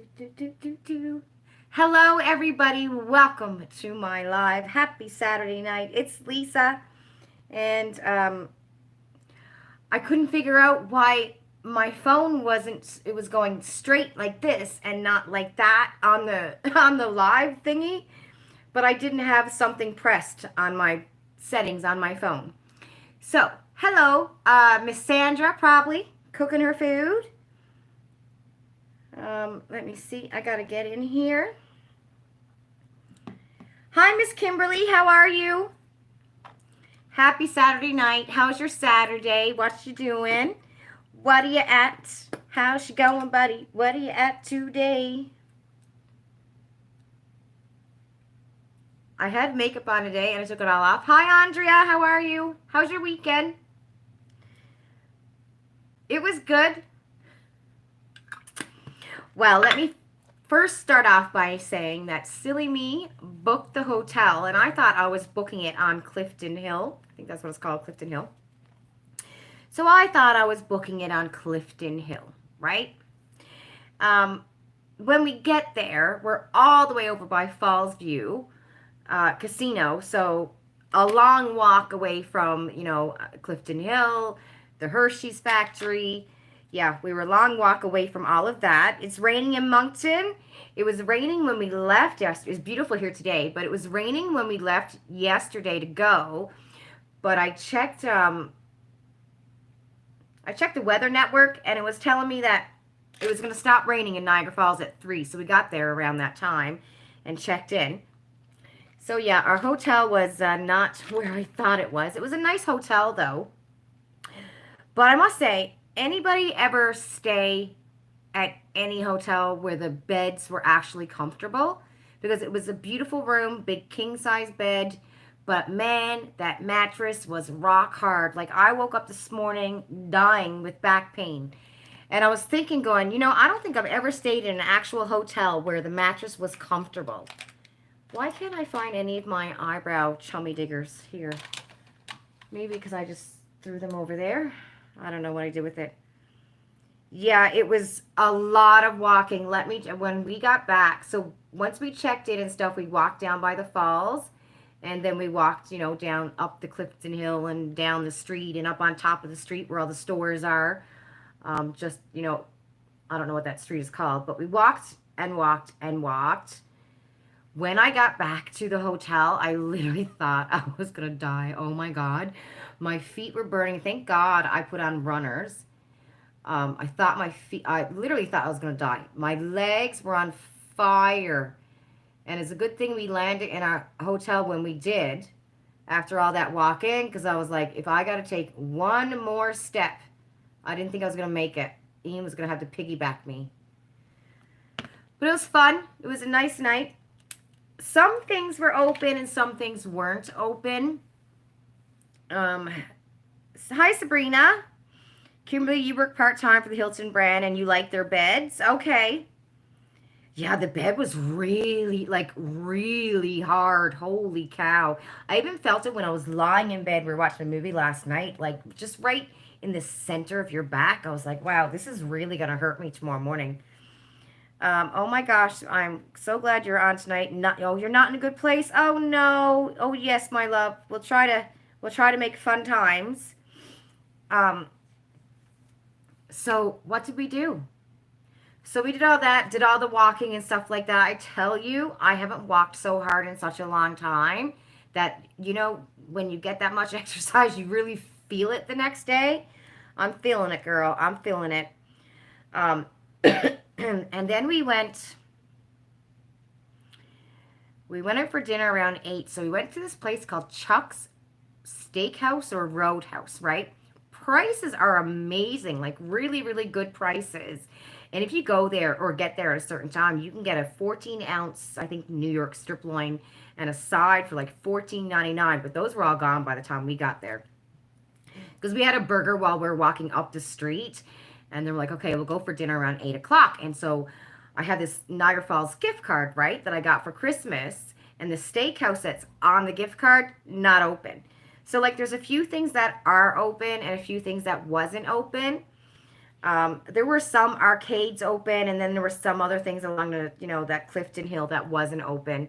Do. Hello, everybody. Welcome to my live. Happy Saturday night. It's Lisa, and I couldn't figure out why my phone wasn't. It was going straight like this and not like that on the on the live thingy. But I didn't have something pressed on my settings on my phone. So, hello, Miss Sandra, probably cooking her food. Let me see. I gotta get in here. Hi, Miss Kimberly. How are you? Happy Saturday night. How's your Saturday? What you doing? What are you at? How's you going, buddy? What are you at today? I had makeup on today and I took it all off. Hi, Andrea. How are you? How's your weekend? It was good. Well, let me first start off by saying that silly me booked the hotel, and I thought I was booking it on Clifton Hill. I think that's what it's called, Clifton Hill. So I thought I was booking it on Clifton Hill, right? When we get there, we're all the way over by Falls View Casino, so a long walk away from, Clifton Hill, the Hershey's factory. Yeah, we were a long walk away from all of that. It's raining in Moncton. It was raining when we left yesterday. It was beautiful here today, but it was raining when we left yesterday to go. But I checked the weather network and it was telling me that it was going to stop raining in Niagara Falls at 3. So we got there around that time and checked in. So yeah, our hotel was not where I thought it was. It was a nice hotel though. But I must say, anybody ever stay at any hotel where the beds were actually comfortable? Because it was a beautiful room, big king size bed, but man, that mattress was rock hard. Like I woke up this morning dying with back pain. And I was thinking, going, I don't think I've ever stayed in an actual hotel where the mattress was comfortable. Why can't I find any of my eyebrow chummy diggers here? Maybe because I just threw them over there. I don't know what I did with it. Yeah, it was a lot of walking. When we got back, so once we checked in and stuff, we walked down by the falls. And then we walked, down up the Clifton Hill and down the street and up on top of the street where all the stores are. I don't know what that street is called, but we walked and walked and walked. When I got back to the hotel, I literally thought I was going to die. Oh my God. My feet were burning. Thank God I put on runners. I literally thought I was going to die. My legs were on fire. And it's a good thing we landed in our hotel when we did after all that walking, because I was like, if I got to take one more step, I didn't think I was going to make it. Ian was going to have to piggyback me. But it was fun. It was a nice night. Some things were open and some things weren't open. Hi, Sabrina. Kimberly, you work part-time for the Hilton brand and you like their beds? Okay. Yeah, the bed was really hard. Holy cow. I even felt it when I was lying in bed. We were watching a movie last night, like just right in the center of your back. I was like, wow, this is really going to hurt me tomorrow morning. Oh my gosh, I'm so glad you're on tonight. You're not in a good place. Oh no. Oh yes, my love. We'll try to make fun times. So what did we do? So we did all that, did all the walking and stuff like that. I tell you, I haven't walked so hard in such a long time that, when you get that much exercise, you really feel it the next day. I'm feeling it, girl. I'm feeling it. And then we went out for dinner around 8. So we went to this place called Chuck's Steakhouse or Roadhouse, right? Prices are amazing, like really, really good prices. And if you go there or get there at a certain time, you can get a 14-ounce, I think, New York strip loin and a side for like $14.99. But those were all gone by the time we got there. Because we had a burger while we were walking up the street. And they're like, okay, we'll go for dinner around 8 o'clock. And so I had this Niagara Falls gift card, right, that I got for Christmas. And the steakhouse that's on the gift card, not open. So, like, there's a few things that are open and a few things that wasn't open. There were some arcades open, and then there were some other things along the, that Clifton Hill that wasn't open.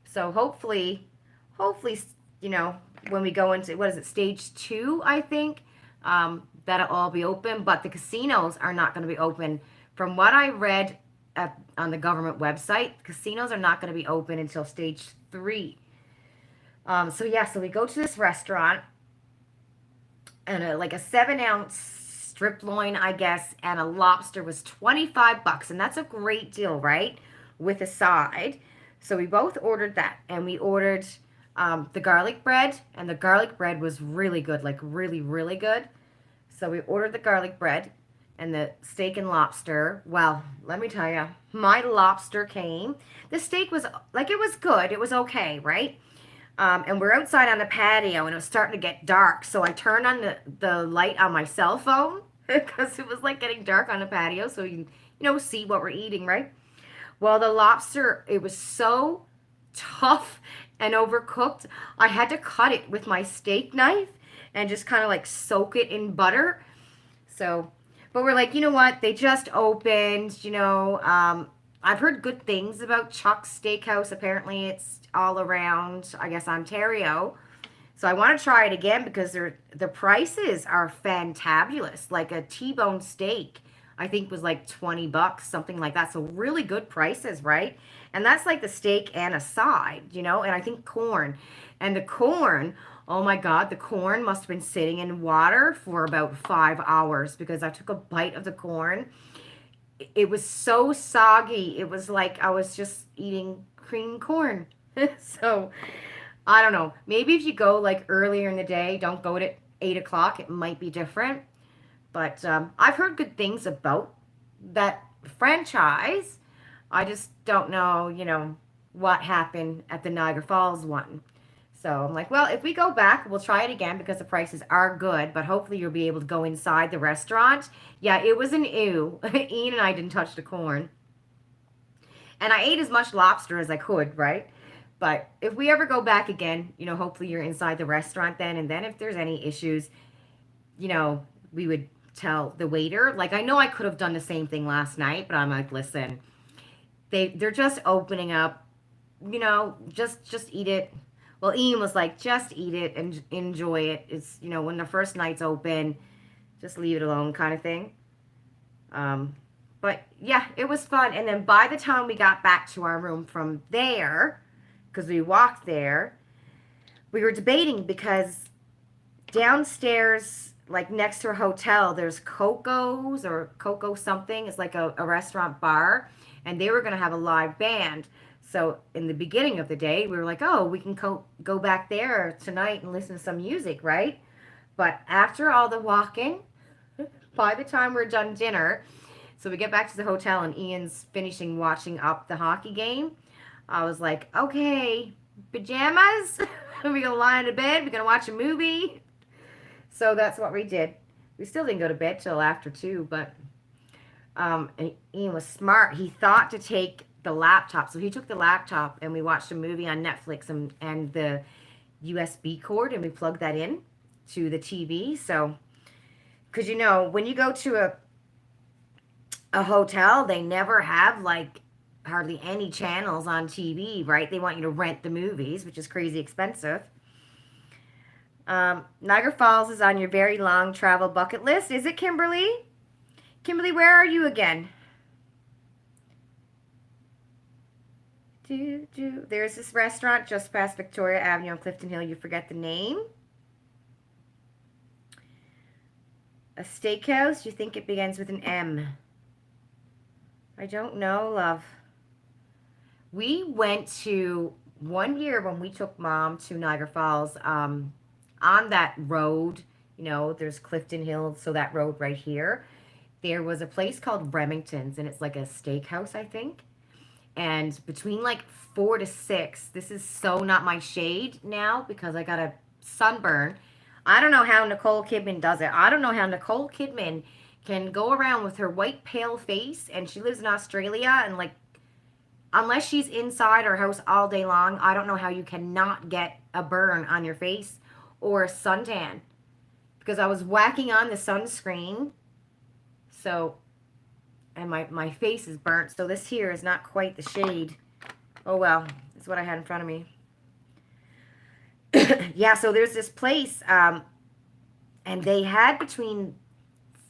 So hopefully, when we go into, what is it, stage two, I think, that'll all be open. But the casinos are not going to be open. From what I read on the government website, casinos are not going to be open until stage three. So yeah, so we go to this restaurant, and like a 7-ounce strip loin, I guess, and a lobster was $25, and that's a great deal, right? With a side. So we both ordered that, and we ordered the garlic bread, and the garlic bread was really good, like really, really good. So we ordered the garlic bread and the steak and lobster. Well, let me tell you, my lobster came. The steak was like, it was good, it was okay, right? And we're outside on the patio, and it was starting to get dark. So I turned on the light on my cell phone because it was like getting dark on the patio, so you can, see what we're eating, right? Well, the lobster, it was so tough and overcooked. I had to cut it with my steak knife and just kind of like soak it in butter. So, but we're like, you know what? They just opened, I've heard good things about Chuck's Steakhouse. Apparently, it's all around, I guess, Ontario. So I want to try it again because the prices are fantabulous. Like a T-bone steak, I think was like $20, something like that. So really good prices, right? And that's like the steak and a side, and I think corn. And the corn, oh my God, the corn must have been sitting in water for about 5 hours because I took a bite of the corn. It was so soggy. It was like I was just eating cream corn. So I don't know. Maybe if you go like earlier in the day, don't go at 8 o'clock. It might be different. But I've heard good things about that franchise. I just don't know, what happened at the Niagara Falls one. So I'm like, well, if we go back, we'll try it again because the prices are good, but hopefully you'll be able to go inside the restaurant. Yeah, it was an ew. Ian and I didn't touch the corn. And I ate as much lobster as I could, right? But if we ever go back again, hopefully you're inside the restaurant then. And then if there's any issues, we would tell the waiter. Like, I know I could have done the same thing last night, but I'm like, listen, they're just opening up, just eat it. Well, Ian was like, just eat it and enjoy it. It's, when the first night's open, just leave it alone kind of thing. Um, but yeah, it was fun. And then by the time we got back to our room from there, because we walked there, we were debating because downstairs, like next to a hotel, there's Coco's or Coco something. It's like a restaurant bar, and they were going to have a live band. So in the beginning of the day, we were like, oh, we can go back there tonight and listen to some music, right? But after all the walking, by the time we're done dinner, so we get back to the hotel and Ian's finishing watching up the hockey game. I was like, okay, pajamas? We're going to lie in the bed? We're going to watch a movie? So that's what we did. We still didn't go to bed till after 2, but and Ian was smart. He thought to take the laptop. So he took the laptop and we watched a movie on Netflix and the USB cord, and we plugged that in to the TV. So, because when you go to a hotel, they never have like hardly any channels on TV, right? They want you to rent the movies, which is crazy expensive. Niagara Falls is on your very long travel bucket list. Is it, Kimberly? Kimberly, where are you again? There's this restaurant just past Victoria Avenue on Clifton Hill. You forget the name. A steakhouse. You think it begins with an M. I don't know, love. We went to one year when we took Mom to Niagara Falls. On that road, there's Clifton Hill, so that road right here. There was a place called Remington's, and it's like a steakhouse, I think. And between like 4 to 6, this is so not my shade now because I got a sunburn. I don't know how Nicole Kidman does it. I don't know how Nicole Kidman can go around with her white pale face, and she lives in Australia, and like, unless she's inside her house all day long, I don't know how you cannot get a burn on your face or a suntan. Because I was whacking on the sunscreen So, and my face is burnt. So this here is not quite the shade. Oh, well, that's what I had in front of me. Yeah, so there's this place, and they had between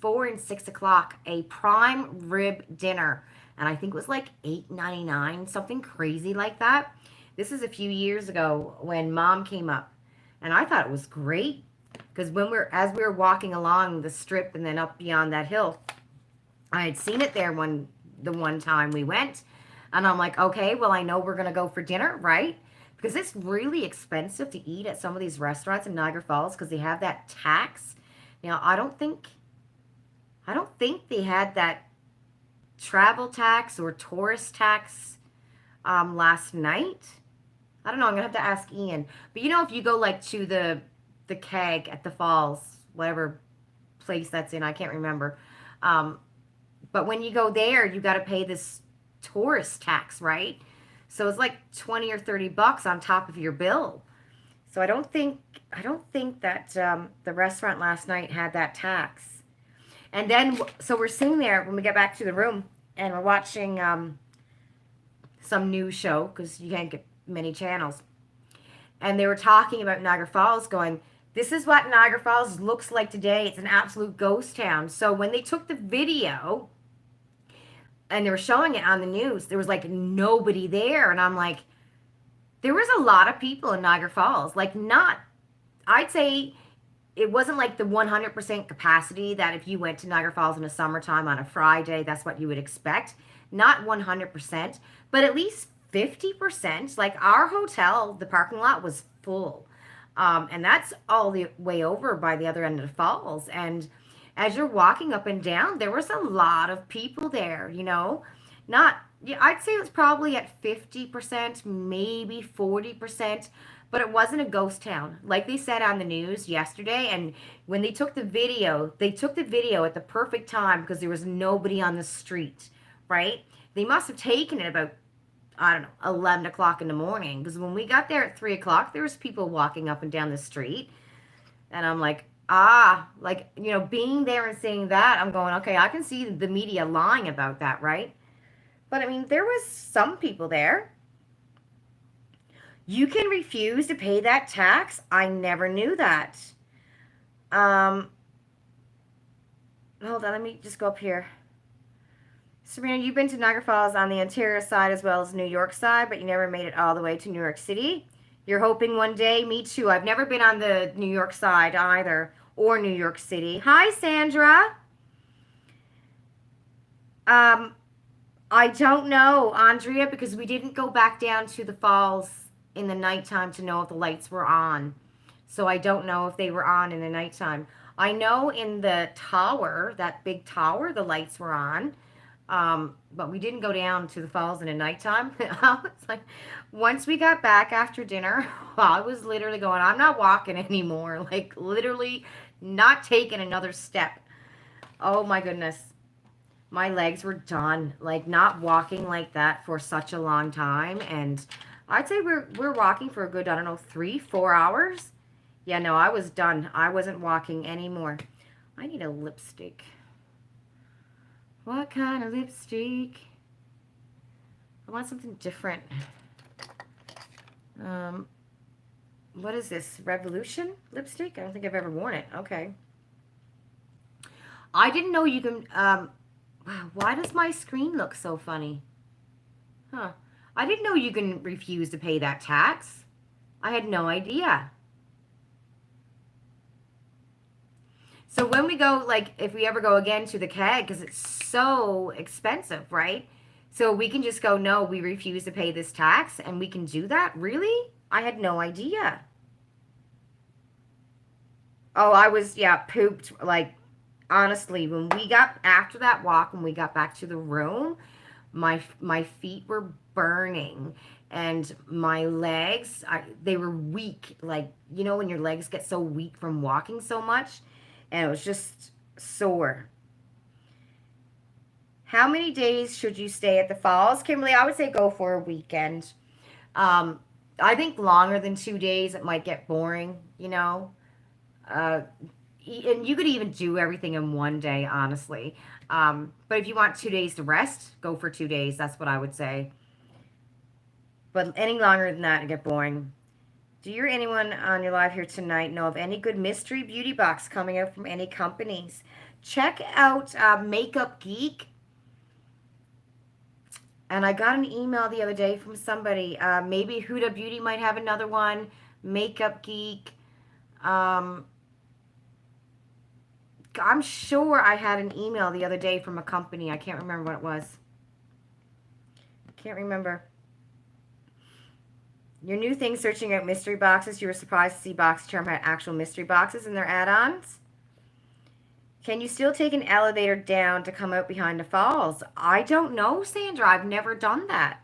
4 and 6 o'clock a prime rib dinner. And I think it was like $8.99, something crazy like that. This is a few years ago when Mom came up. And I thought it was great because as we were walking along the strip and then up beyond that hill, I had seen it there the one time we went. And I'm like, okay, well, I know we're going to go for dinner, right? Because it's really expensive to eat at some of these restaurants in Niagara Falls because they have that tax. Now, I don't think they had that travel tax or tourist tax last night. I don't know. I'm gonna have to ask Ian. But if you go like to the keg at the falls, whatever place that's in, I can't remember. Um, but when you go there, you got to pay this tourist tax, right? So it's like 20 or $30 on top of your bill. So I don't think that the restaurant last night had that tax. And then, so we're sitting there when we get back to the room, and we're watching some news show because you can't get many channels. And they were talking about Niagara Falls, going, "This is what Niagara Falls looks like today. It's an absolute ghost town." So when they took the video and they were showing it on the news, there was like nobody there, and I'm like, there was a lot of people in Niagara Falls. Like, not, I'd say it wasn't like the 100% capacity that if you went to Niagara Falls in the summertime on a Friday, that's what you would expect. Not 100%, but at least 50%. Like, our hotel, the parking lot was full. And that's all the way over by the other end of the falls. And as you're walking up and down, there was a lot of people there. Not, yeah, I'd say it was probably at 50%, maybe 40%, but it wasn't a ghost town. Like they said on the news yesterday, and when they took the video at the perfect time because there was nobody on the street, right? They must have taken it about, I don't know, 11 o'clock in the morning, because when we got there at 3 o'clock, there was people walking up and down the street. And I'm like, like, being there and seeing that, I'm going, okay, I can see the media lying about that, right? But I mean, there was some people there. You can refuse to pay that tax. I never knew that. Um, Hold on, let me just go up here. Serena, you've been to Niagara Falls on the Ontario side as well as New York side, but you never made it all the way to New York City. You're hoping one day? Me too. I've never been on the New York side either, or New York City. Hi, Sandra. Um, I don't know, Andrea, because we didn't go back down to the falls in the nighttime to know if the lights were on. So I don't know if they were on in the nighttime. I know in the tower, that big tower, the lights were on. But we didn't go down to the falls in the nighttime. I was like, once we got back after dinner, I was literally going, I'm not walking anymore. Like, literally not taking another step. Oh my goodness. My legs were done. Like, not walking like that for such a long time. And I'd say we're walking for a good, I don't know, 3-4 hours. Yeah, no, I was done. I wasn't walking anymore. I need a lipstick. What kind of lipstick? I want something different. What is this? Revolution lipstick? I don't think I've ever worn it. Okay. I didn't know you can, wow, why does my screen look so funny? Huh. I didn't know you can refuse to pay that tax. I had no idea. So when we go, like, if we ever go again to the keg, because it's so expensive, right? So we can just go, no, we refuse to pay this tax, and we can do that? Really? I had no idea. Oh, I was, yeah, pooped, like, honestly, when we got, after that walk, when we got back to the room, my feet were burning, and my legs, they were weak, like, when your legs get so weak from walking so much, and it was just sore. How many days should you stay at the falls, Kimberly? I would say go for a weekend. Um, I think longer than 2 days, it might get boring. Uh, and you could even do everything in one day, honestly. But if you want 2 days to rest, go for 2 days. That's what I would say. But any longer than that, it get boring. Do you or anyone on your live here tonight know of any good mystery beauty box coming out from any companies? Check out Makeup Geek. And I got an email the other day from somebody. Maybe Huda Beauty might have another one. Makeup Geek. I'm sure I had an email the other day from a company. I can't remember what it was. Can't remember. Your new thing, searching out mystery boxes. You were surprised to see BoxyCharm had actual mystery boxes in their add-ons. Can you still take an elevator down to come out behind the falls? I don't know, Sandra. I've never done that.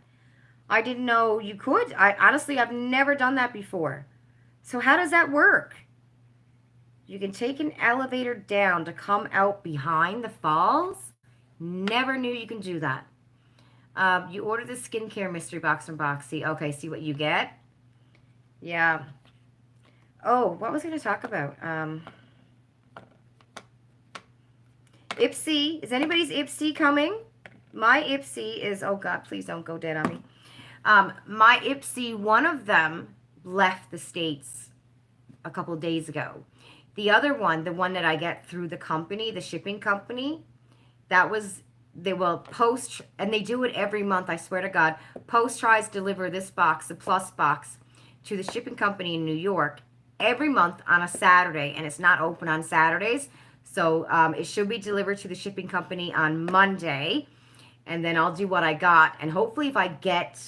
I didn't know you could. Honestly, I've never done that before. So how does that work? You can take an elevator down to come out behind the falls? Never knew you can do that. You order the skincare mystery box from Boxy. Okay, see what you get? Yeah. Oh, what was I going to talk about? Ipsy. Is anybody's Ipsy coming? My Ipsy is, oh God, please don't go dead on me. My Ipsy, one of them left the States a couple of days ago. The other one, the one that I get through the company, the shipping company, that was, they will post, and they do it every month, I swear to God. Post tries to deliver this box, the Plus box, to the shipping company in New York every month on a Saturday, and it's not open on Saturdays. So it should be delivered to the shipping company on Monday, and then I'll do what I got. And hopefully if I get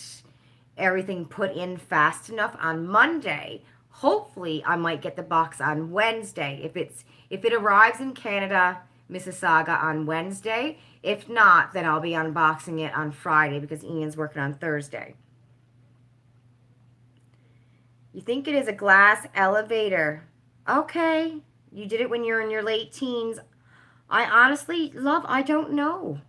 everything put in fast enough on Monday, hopefully I might get the box on Wednesday. If it arrives in Canada, Mississauga, on Wednesday. If not, then I'll be unboxing it on Friday because Ian's working on Thursday. You think it is a glass elevator? Okay. You did it when you're in your late teens. I honestly, love, I don't know.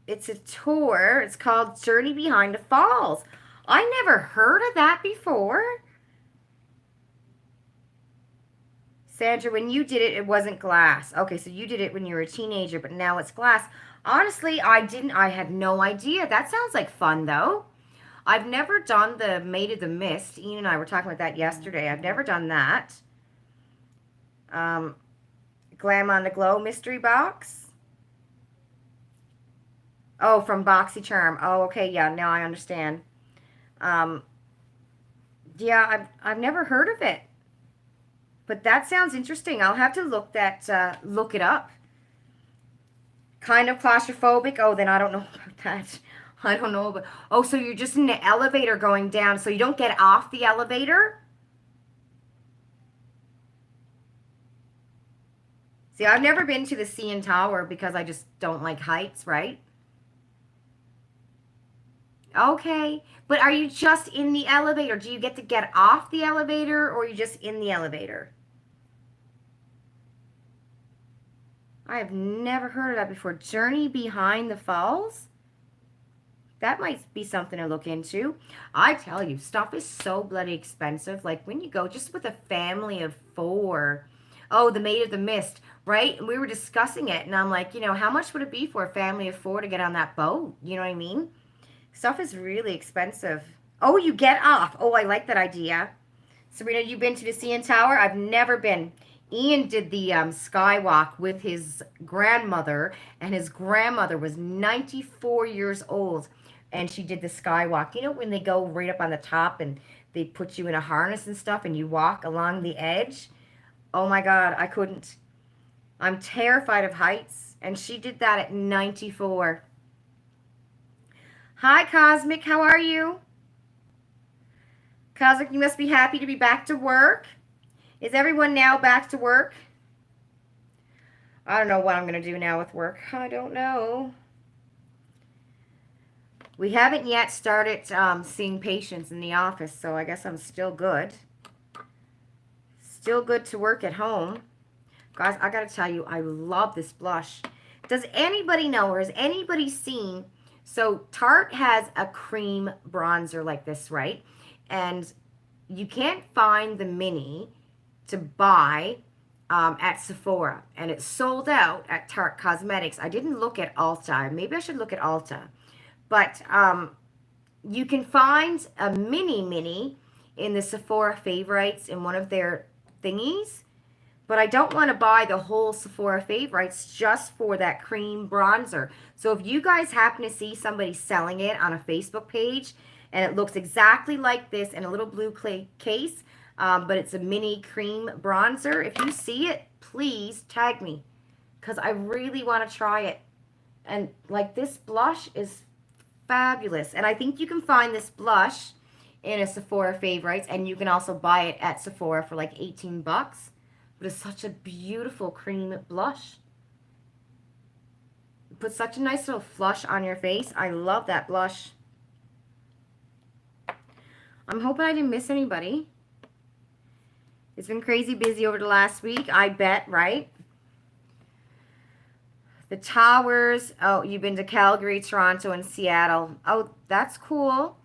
It's a tour. It's called Journey Behind the Falls. I never heard of that before. Sandra, when you did it, it wasn't glass. Okay, so you did it when you were a teenager, but now it's glass. Honestly, I had no idea. That sounds like fun, though. I've never done the Made of the Mist. Ian and I were talking about that yesterday. I've never done that. Glam on the Glow mystery box. Oh, from BoxyCharm. Oh, okay, yeah, now I understand. Yeah, I've never heard of it. But that sounds interesting. I'll have to look it up. Kind of claustrophobic. Oh, then I don't know about that. I don't know about. Oh, so you're just in the elevator going down, so you don't get off the elevator? See, I've never been to the CN Tower because I just don't like heights, right? Okay. But are you just in the elevator? Do you get to get off the elevator, or are you just in the elevator? I have never heard of that before. Journey Behind the Falls? That might be something to look into. I tell you, stuff is so bloody expensive. Like when you go just with a family of 4. Oh, the Maid of the Mist, right? And we were discussing it, and I'm like, how much would it be for a family of 4 to get on that boat? You know what I mean? Stuff is really expensive. Oh, you get off. Oh, I like that idea. Serena, you been to the CN Tower? I've never been. Ian did the skywalk with his grandmother, and his grandmother was 94 years old, and she did the skywalk. You know when they go right up on the top and they put you in a harness and stuff and you walk along the edge? Oh my God, I couldn't. I'm terrified of heights, and she did that at 94. Hi, Cosmic. How are you? Cosmic, you must be happy to be back to work. Is everyone now back to work? I don't know what I'm going to do now with work. I don't know. We haven't yet started seeing patients in the office, so I guess I'm still good. Still good to work at home. Guys, I got to tell you, I love this blush. Does anybody know, or has anybody seen? So Tarte has a cream bronzer like this, right? And you can't find the mini to buy at Sephora, and it's sold out at Tarte Cosmetics. I didn't look at Ulta. Maybe I should look at Ulta. But you can find a mini in the Sephora favorites in one of their thingies. But I don't want to buy the whole Sephora favorites just for that cream bronzer. So if you guys happen to see somebody selling it on a Facebook page and it looks exactly like this in a little blue clay case, but it's a mini cream bronzer, if you see it, please tag me because I really want to try it. And like this blush is fabulous. And I think you can find this blush in a Sephora favorites, and you can also buy it at Sephora for like 18 bucks. But it's such a beautiful cream blush. It puts such a nice little flush on your face. I love that blush. I'm hoping I didn't miss anybody. It's been crazy busy over the last week, I bet, right? The towers. Oh, you've been to Calgary, Toronto, and Seattle. Oh, that's cool.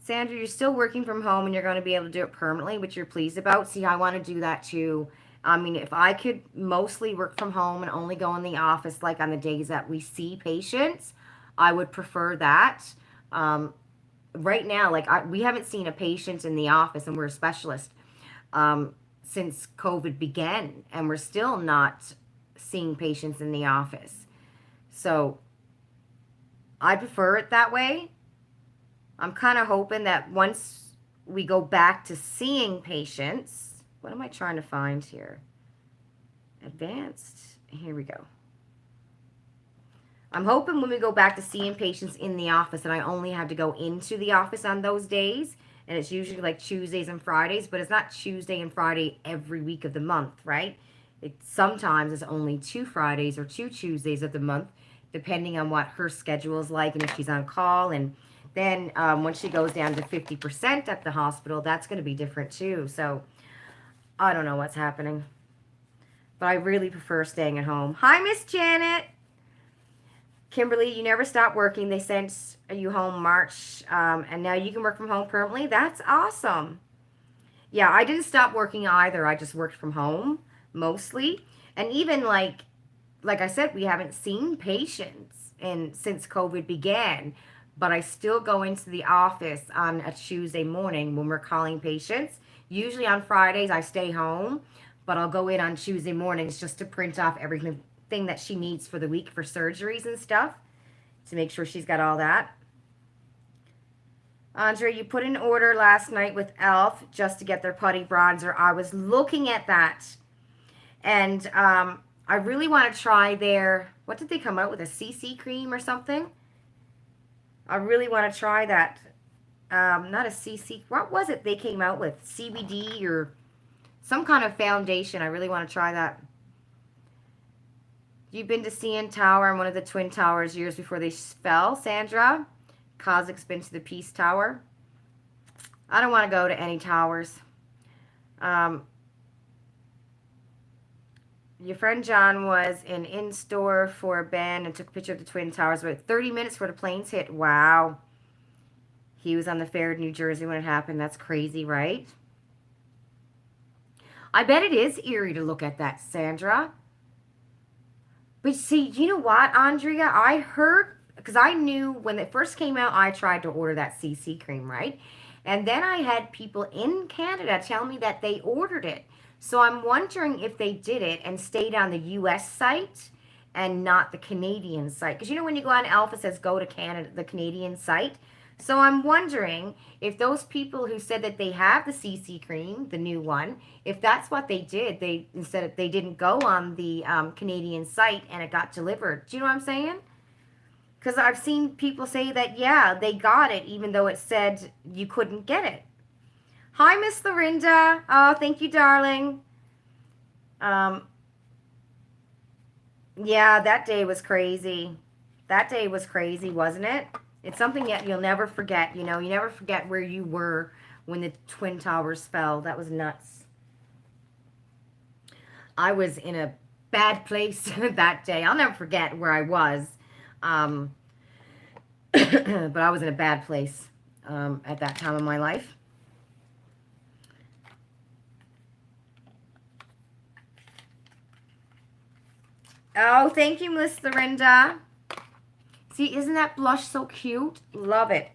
Sandra, you're still working from home and you're going to be able to do it permanently, which you're pleased about. See, I want to do that too. I mean, if I could mostly work from home and only go in the office like on the days that we see patients, I would prefer that. Right now, like we haven't seen a patient in the office, and we're a specialist, since COVID began, and we're still not seeing patients in the office. So I prefer it that way. I'm kind of hoping that once we go back to seeing patients, what am I trying to find here? Advanced. Here we go. I'm hoping when we go back to seeing patients in the office and I only have to go into the office on those days, and it's usually like Tuesdays and Fridays, but it's not Tuesday and Friday every week of the month, right? Sometimes it's only 2 Fridays or 2 Tuesdays of the month, depending on what her schedule is like and if she's on call. And then once she goes down to 50% at the hospital, that's going to be different too. So I don't know what's happening. But I really prefer staying at home. Hi, Miss Janet. Kimberly, you never stopped working. They sent you home March, and now you can work from home permanently. That's awesome. Yeah, I didn't stop working either. I just worked from home mostly. And even like I said, we haven't seen patients since COVID began. But I still go into the office on a Tuesday morning when we're calling patients. Usually on Fridays, I stay home, but I'll go in on Tuesday mornings just to print off everything that she needs for the week for surgeries and stuff to make sure she's got all that. Andre, you put in order last night with e.l.f. just to get their putty bronzer. I was looking at that, and I really want to try their, what did they come out with, a CC cream or something? I really want to try that. Not a CC, what was it they came out with? CBD or some kind of foundation. I really want to try that. You've been to CN Tower and one of the Twin Towers years before they fell, Sandra. Kozik's been to the Peace Tower. I don't want to go to any towers. Your friend John was in store for a band and took a picture of the Twin Towers. But 30 minutes before the planes hit. Wow. He was on the fair in New Jersey when it happened. That's crazy, right? I bet it is eerie to look at that, Sandra. But see, you know what, Andrea? I heard, because I knew when it first came out, I tried to order that CC cream, right? And then I had people in Canada tell me that they ordered it. So I'm wondering if they did it and stayed on the U.S. site and not the Canadian site. Because you know when you go on e.l.f., it says go to Canada, the Canadian site. So I'm wondering if those people who said that they have the CC cream, the new one, if that's what they did, they didn't go on the Canadian site and it got delivered. Do you know what I'm saying? Because I've seen people say that, yeah, they got it even though it said you couldn't get it. Hi, Miss Lorinda. Oh, thank you, darling. Yeah, that day was crazy. That day was crazy, wasn't it? It's something that you'll never forget, you know. You never forget where you were when the Twin Towers fell. That was nuts. I was in a bad place that day. I'll never forget where I was. But I was in a bad place at that time of my life. Oh, thank you, Miss Lorinda. See, isn't that blush so cute? Love it.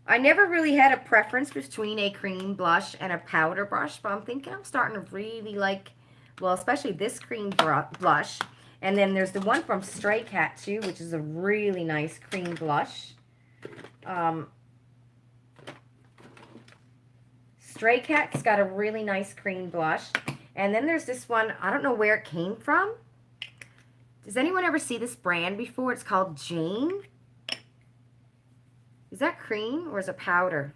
I never really had a preference between a cream blush and a powder brush, but I'm thinking I'm starting to really like, well, especially this cream blush. And then there's the one from Stray Cat too, which is a really nice cream blush. Stray Cat's got a really nice cream blush. And then there's this one, I don't know where it came from. Does anyone ever see this brand before? It's called Jane. Is that cream or is it powder?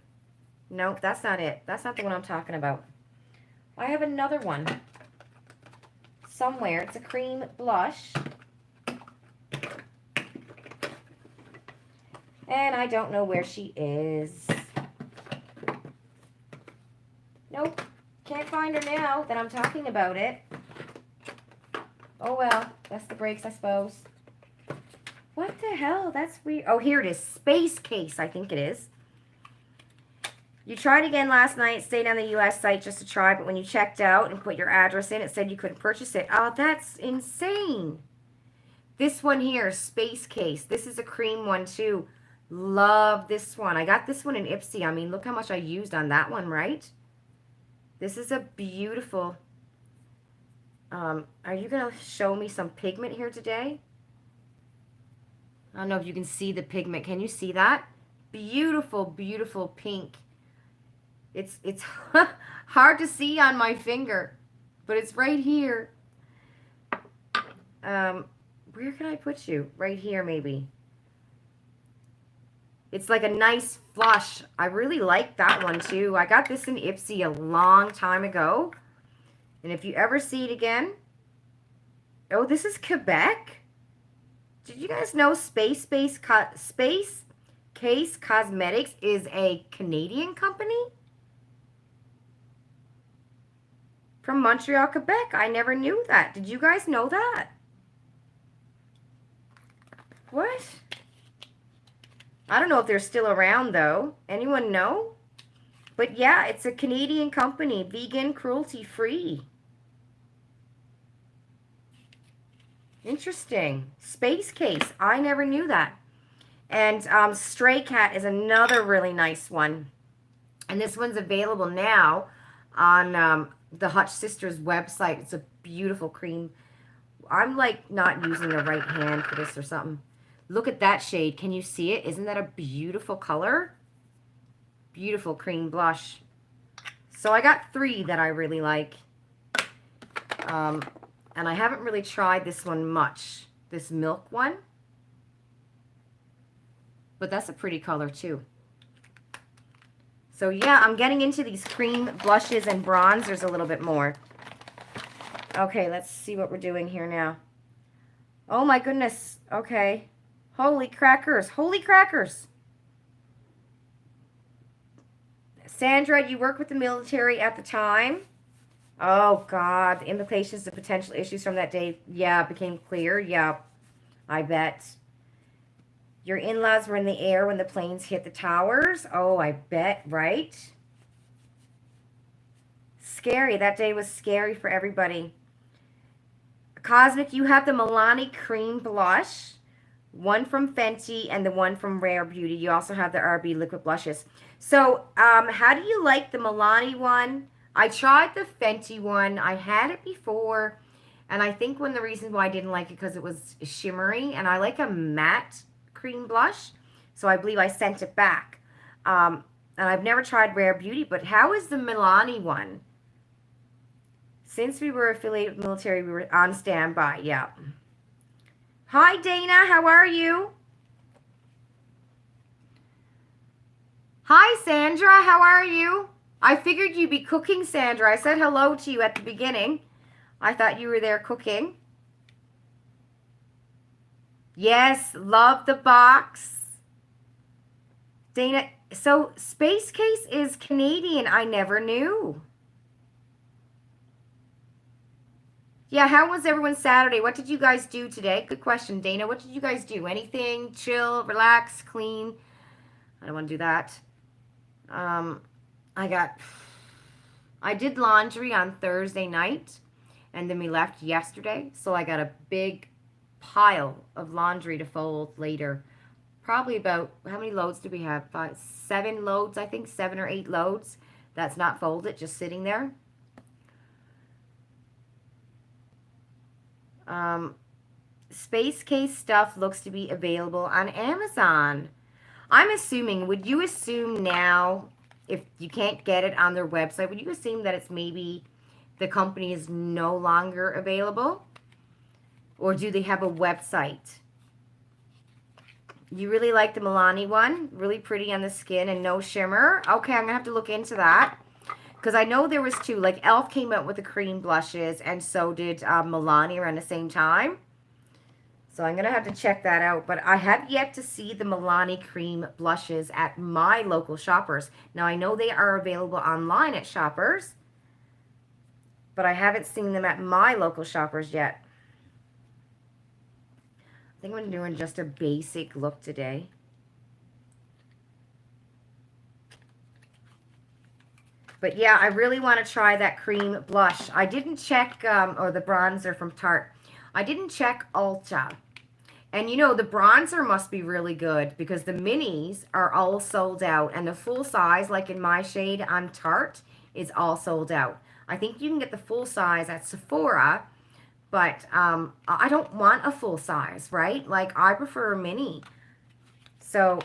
Nope, that's not it. That's not the one I'm talking about. I have another one somewhere. It's a cream blush. And I don't know where she is. Nope, can't find her now that I'm talking about it. Oh well, that's the breaks, I suppose. What the hell? That's weird. Oh, here it is. Space Case, I think it is. You tried again last night, stayed on the U.S. site just to try, but when you checked out and put your address in, it said you couldn't purchase it. Oh, that's insane. This one here, Space Case. This is a cream one, too. Love this one. I got this one in Ipsy. I mean, look how much I used on that one, right? This is a beautiful... are you going to show me some pigment here today? I don't know if you can see the pigment. Can you see that? Beautiful, beautiful pink. It's hard to see on my finger, but it's right here. Where can I put you? Right here, maybe. It's like a nice flush. I really like that one, too. I got this in Ipsy a long time ago. And if you ever see it again... Oh, this is Quebec? Did you guys know Space Case Cosmetics is a Canadian company? From Montreal, Quebec. I never knew that. Did you guys know that? What? I don't know if they're still around, though. Anyone know? But yeah, it's a Canadian company. Vegan, cruelty-free. Interesting. Space Case. I never knew that. And Stray Cat is another really nice one. And this one's available now on the Hutch Sisters website. It's a beautiful cream. I'm like not using the right hand for this or something. Look at that shade. Can you see it? Isn't that a beautiful color? Beautiful cream blush. So I got 3 that I really like. And I haven't really tried this one much. This milk one. But that's a pretty color too. So yeah, I'm getting into these cream blushes and bronzers a little bit more. Okay, let's see what we're doing here now. Oh my goodness. Okay. Holy crackers. Holy crackers. Sandra, you worked with the military at the time. Oh, God. The implications of potential issues from that day, yeah, became clear. Yeah, I bet. Your in-laws were in the air when the planes hit the towers. Oh, I bet, right? Scary. That day was scary for everybody. Cosmic, you have the Milani Cream Blush. One from Fenty and the one from Rare Beauty. You also have the RB Liquid Blushes. So, how do you like the Milani one? I tried the Fenty one. I had it before, and I think one of the reasons why I didn't like it because it was shimmery, and I like a matte cream blush, so I believe I sent it back. And I've never tried Rare Beauty, but how is the Milani one? Since we were affiliated with military, we were on standby. Yeah. Hi, Dana. How are you? Hi, Sandra. How are you? I figured you'd be cooking, Sandra. I said hello to you at the beginning. I thought you were there cooking. Yes, love the box. Dana, so Space Case is Canadian. I never knew. Yeah, how was everyone's Saturday? What did you guys do today? Good question, Dana. What did you guys do? Anything? Chill, relax, clean? I don't want to do that. I did laundry on Thursday night, and then we left yesterday. So I got a big pile of laundry to fold later. Probably about, how many loads do we have? 7 loads, I think, 7 or 8 loads. That's not folded, just sitting there. Space case stuff looks to be available on Amazon. I'm assuming, would you assume now, if you can't get it on their website, would you assume that it's maybe the company is no longer available? Or do they have a website? You really like the Milani one? Really pretty on the skin and no shimmer? Okay, I'm going to have to look into that. Because I know there was 2. Like, e.l.f. came out with the cream blushes, and so did Milani around the same time. So I'm going to have to check that out. But I have yet to see the Milani cream blushes at my local Shoppers. Now, I know they are available online at Shoppers, but I haven't seen them at my local Shoppers yet. I think I'm doing just a basic look today. But yeah, I really want to try that cream blush. I didn't check, or the bronzer from Tarte. I didn't check Ulta. And you know, the bronzer must be really good because the minis are all sold out. And the full size, like in my shade on Tarte, is all sold out. I think you can get the full size at Sephora, but I don't want a full size, right? Like, I prefer a mini. So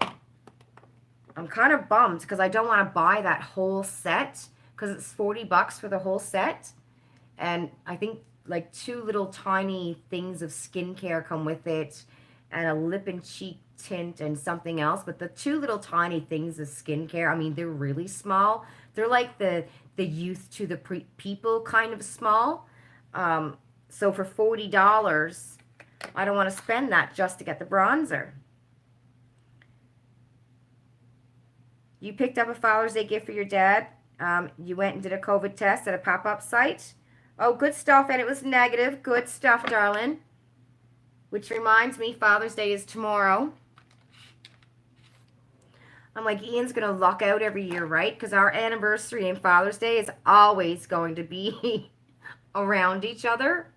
I'm kind of bummed because I don't want to buy that whole set because it's $40 for the whole set. And I think like 2 little tiny things of skincare come with it and a lip and cheek tint and something else. But the 2 little tiny things of skincare, I mean, they're really small. They're like the youth to the people kind of small. So for $40, I don't want to spend that just to get the bronzer. You picked up a Father's Day gift for your dad. You went and did a COVID test at a pop-up site. Oh, good stuff, and it was negative. Good stuff, darling. Which reminds me, Father's Day is tomorrow. I'm like, Ian's going to luck out every year, right? Because our anniversary and Father's Day is always going to be around each other.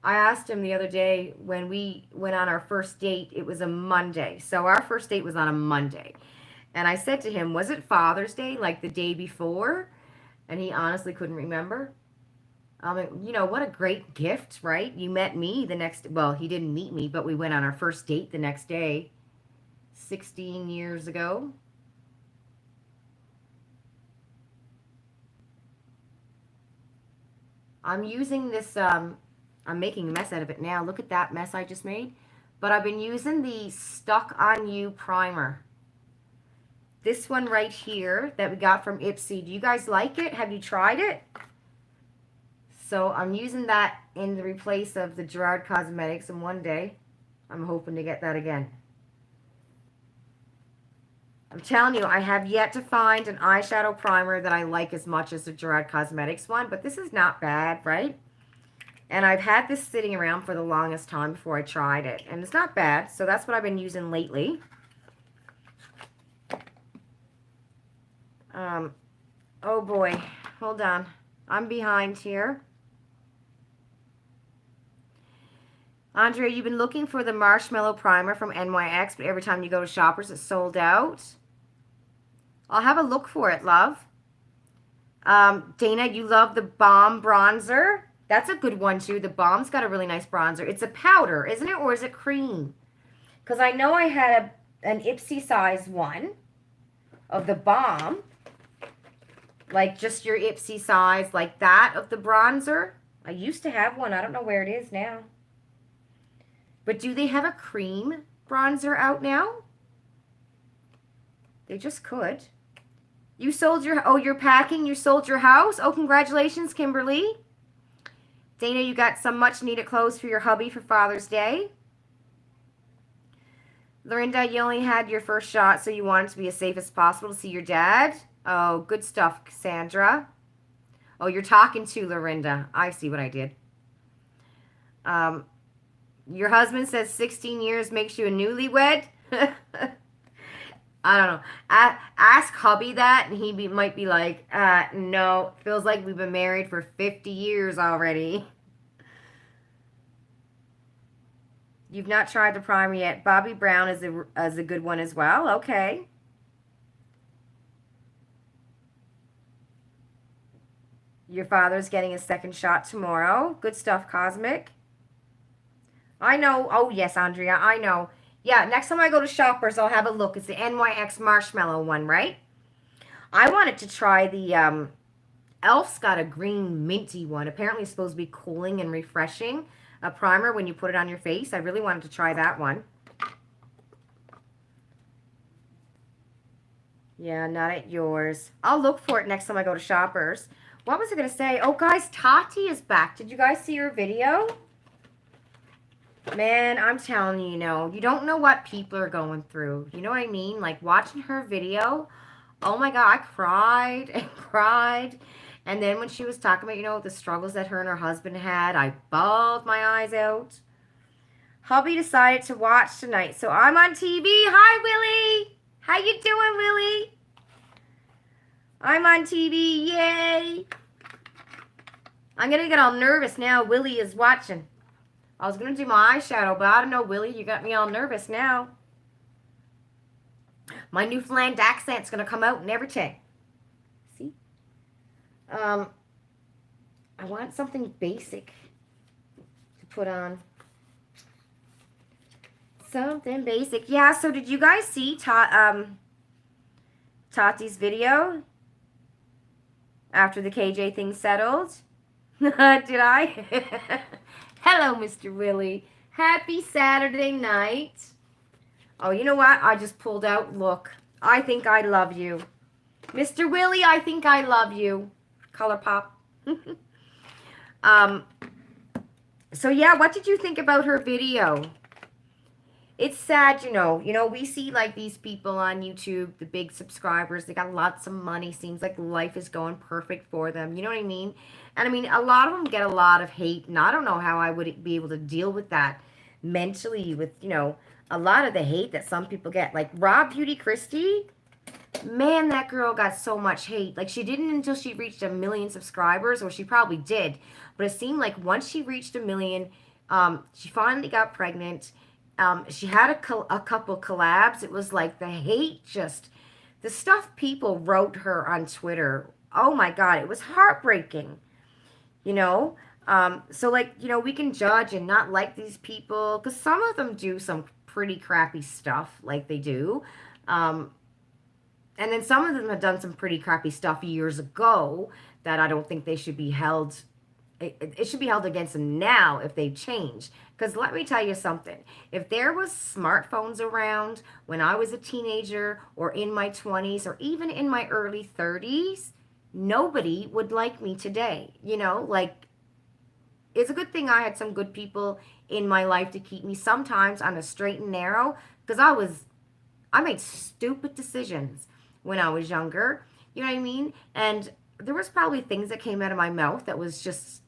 I asked him the other day when we went on our first date, it was a Monday. So our first date was on a Monday. And I said to him, was it Father's Day, like the day before? And he honestly couldn't remember. You know, what a great gift, right? You met me the next, well, he didn't meet me, but we went on our first date the next day, 16 years ago. I'm using this, I'm making a mess out of it now. Look at that mess I just made. But I've been using the Stuck On You primer. This one right here that we got from Ipsy. Do you guys like it? Have you tried it? So I'm using that in the replace of the Gerard Cosmetics, and one day I'm hoping to get that again. I'm telling you, I have yet to find an eyeshadow primer that I like as much as the Gerard Cosmetics one, but this is not bad, right? And I've had this sitting around for the longest time before I tried it, and it's not bad, so that's what I've been using lately. Oh boy, hold on. I'm behind here. Andrea, you've been looking for the Marshmallow Primer from NYX, but every time you go to Shoppers, it's sold out. I'll have a look for it, love. Dana, you love the Balm Bronzer. That's a good one, too. The Balm's got a really nice bronzer. It's a powder, isn't it? Or is it cream? Because I know I had an Ipsy size one of the Balm. Like just your Ipsy size, like that of the bronzer. I used to have one. I don't know where it is now. But do they have a cream bronzer out now? They just could. You sold your, oh, you're packing? You sold your house? Oh, congratulations, Kimberly. Dana, you got some much needed clothes for your hubby for Father's Day. Lorinda, you only had your first shot, so you wanted to be as safe as possible to see your dad. Oh, good stuff, Cassandra. Oh, you're talking to Lorinda. I see what I did. Your husband says 16 years makes you a newlywed. I don't know. Ask hubby that, and might be like, no, feels like we've been married for 50 years already. You've not tried the primer yet. Bobby Brown is a good one as well. Okay. Your father's getting a second shot tomorrow. Good stuff, Cosmic. I know. Oh, yes, Andrea, I know. Yeah, next time I go to Shoppers, I'll have a look. It's the NYX Marshmallow one, right? I wanted to try the Elf's got a green minty one. Apparently it's supposed to be cooling and refreshing. A primer when you put it on your face. I really wanted to try that one. Yeah, not at yours. I'll look for it next time I go to Shoppers. What was I going to say? Oh, guys, Tati is back. Did you guys see her video? Man, I'm telling you, you don't know what people are going through. You know what I mean? Like, watching her video, oh my God, I cried and cried. And then when she was talking about, the struggles that her and her husband had, I bawled my eyes out. Hubby decided to watch tonight, so I'm on TV. Hi, Willie. How you doing, Willie? I'm on TV. Yay. I'm going to get all nervous now. Willie is watching. I was going to do my eyeshadow, but I don't know, Willie. You got me all nervous now. My Newfoundland accent's going to come out and everything. See? I want something basic to put on. Something basic. Yeah, so did you guys see Tati's video after the KJ thing settled? Did I? Hello, Mr. Willie. Happy Saturday night. Oh, you know what? I just pulled out. Look, I think I love you. Mr. Willie, I think I love you. Color Pop. So yeah, what did you think about her video? It's sad, we see like these people on YouTube, the big subscribers, they got lots of money, seems like life is going perfect for them, you know what I mean? And I mean, a lot of them get a lot of hate, and I don't know how I would be able to deal with that mentally with, a lot of the hate that some people get. Like Raw Beauty Christie, man, that girl got so much hate. Like, she didn't until she reached 1 million subscribers, or she probably did, but it seemed like once she reached 1 million, she finally got pregnant. She had a couple collabs. It was like the hate, the stuff people wrote her on Twitter. Oh my God, it was heartbreaking, So like, we can judge and not like these people because some of them do some pretty crappy stuff, like they do. And then some of them have done some pretty crappy stuff years ago that I don't think they should be held. It should be held against them now if they change. Because let me tell you something. If there was smartphones around when I was a teenager or in my 20s or even in my early 30s, nobody would like me today. Like, it's a good thing I had some good people in my life to keep me sometimes on a straight and narrow, because I made stupid decisions when I was younger. You know what I mean? And there was probably things that came out of my mouth that was just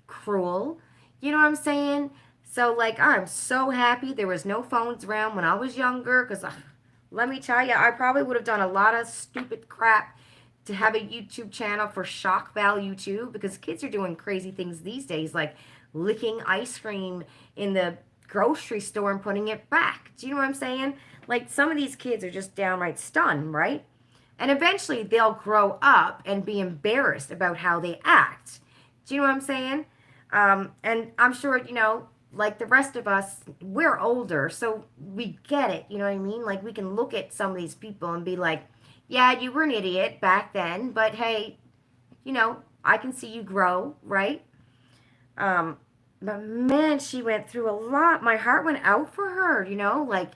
cruel. You know what I'm saying? So, like, I'm so happy there was no phones around when I was younger, because let me tell you, I probably would have done a lot of stupid crap to have a YouTube channel for shock value too, because kids are doing crazy things these days, like licking ice cream in the grocery store and putting it back. Do you know what I'm saying? Like, some of these kids are just downright stunned, right? And eventually they'll grow up and be embarrassed about how they act. Do you know what I'm saying? And I'm sure, like the rest of us, we're older, so we get it. You know what I mean? Like, we can look at some of these people and be like, yeah, you were an idiot back then, but hey, I can see you grow, right? But man, she went through a lot. My heart went out for her, like,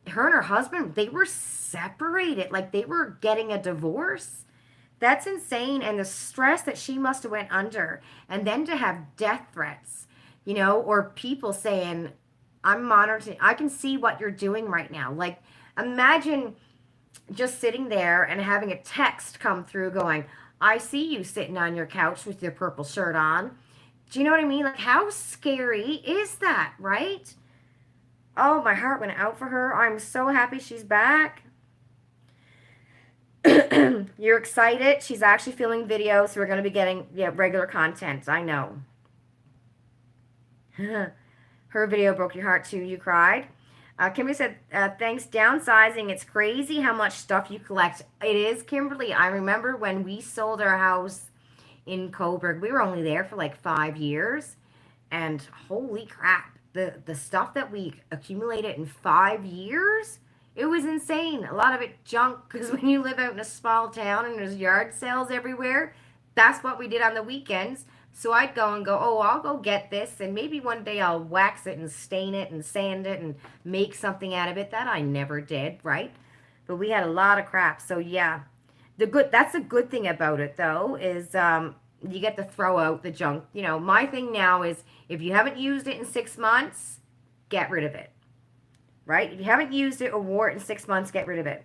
her and her husband, they were separated, like they were getting a divorce. That's insane. And the stress that she must have went under, and then to have death threats, or people saying, I'm monitoring, I can see what you're doing right now. Like, imagine just sitting there and having a text come through going, I see you sitting on your couch with your purple shirt on. Do you know what I mean? Like, how scary is that, right? Oh, my heart went out for her. I'm so happy she's back. You're excited. She's actually filming videos, so we're going to be getting regular content. I know. Her video broke your heart too. You cried. Kimberly said, thanks, downsizing. It's crazy how much stuff you collect. It is, Kimberly. I remember when we sold our house in Coburg. We were only there for like 5 years. And holy crap, the stuff that we accumulated in 5 years, it was insane. A lot of it junk, because when you live out in a small town and there's yard sales everywhere, that's what we did on the weekends. So I'd go and go, oh, I'll go get this, and maybe one day I'll wax it and stain it and sand it and make something out of it. That I never did, right? But we had a lot of crap. So yeah, that's a good thing about it though, is you get to throw out the junk. My thing now is if you haven't used it in 6 months, get rid of it. Right? If you haven't used it or wore it in 6 months, get rid of it.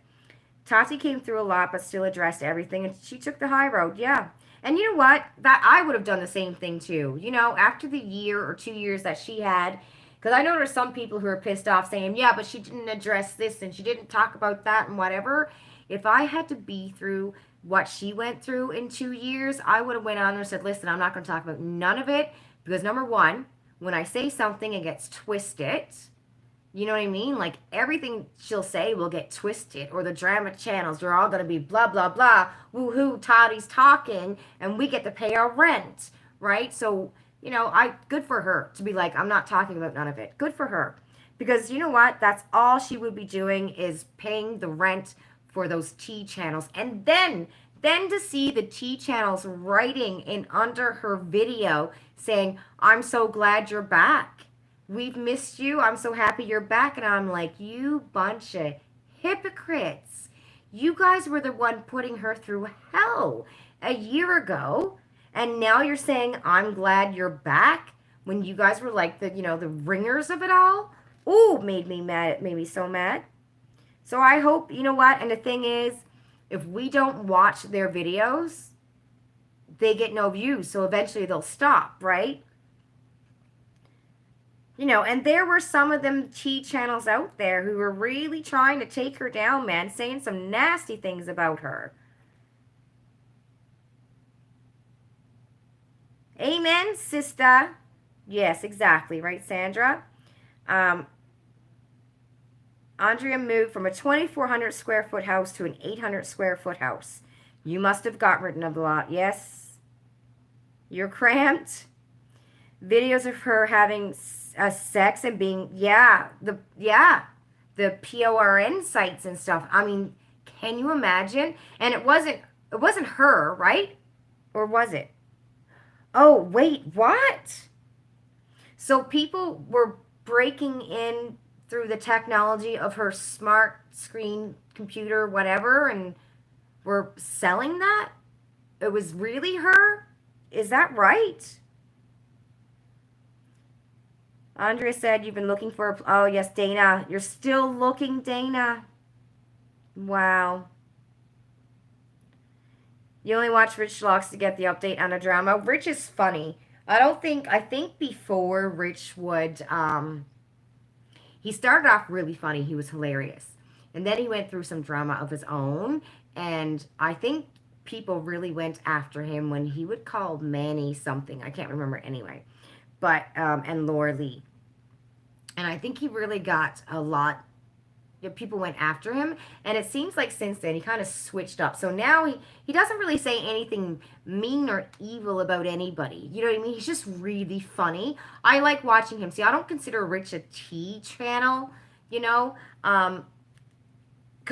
Tati came through a lot, but still addressed everything, and she took the high road. Yeah. And you know what? That I would have done the same thing too. After the year or 2 years that she had, because I know there's some people who are pissed off saying, yeah, but she didn't address this and she didn't talk about that and whatever. If I had to be through what she went through in 2 years, I would have went on and said, listen, I'm not going to talk about none of it, because number one, when I say something, it gets twisted. You know what I mean? Like everything she'll say will get twisted, or the drama channels are all going to be blah, blah, blah. Woohoo, Tottie's talking, and we get to pay our rent, right? So, good for her to be like, I'm not talking about none of it. Good for her. Because you know what? That's all she would be doing is paying the rent for those T channels. And then to see the T channels writing in under her video saying, I'm so glad you're back. We've missed you. I'm so happy you're back. And I'm like, you bunch of hypocrites. You guys were the one putting her through hell a year ago. And now you're saying, I'm glad you're back, when you guys were like the ringers of it all. Ooh, made me mad. It made me so mad. So I hope, you know what? And the thing is, if we don't watch their videos, they get no views. So eventually they'll stop, right? And there were some of them T channels out there who were really trying to take her down, man, saying some nasty things about her. Amen, sister. Yes, exactly. Right, Sandra? Andrea moved from a 2,400 square foot house to an 800 square foot house. You must have got rid of a lot. Yes. You're cramped. Videos of her having sex and being, the PORN sites and stuff. I mean, can you imagine? And it wasn't her, right? Or was it? Oh, wait, what? So people were breaking in through the technology of her smart screen computer, whatever, and were selling that? It was really her? Is that right? Andrea said you've been looking for oh, yes, Dana. You're still looking, Dana. Wow. You only watch Rich Vlogs to get the update on a drama. Rich is funny. I think before Rich would, he started off really funny. He was hilarious. And then he went through some drama of his own. And I think people really went after him when he would call Manny something. I can't remember anyway. But, and Laura Lee. And I think he really got a lot, people went after him. And it seems like since then he kind of switched up. So now he doesn't really say anything mean or evil about anybody. You know what I mean? He's just really funny. I like watching him. See, I don't consider Rich a T channel, because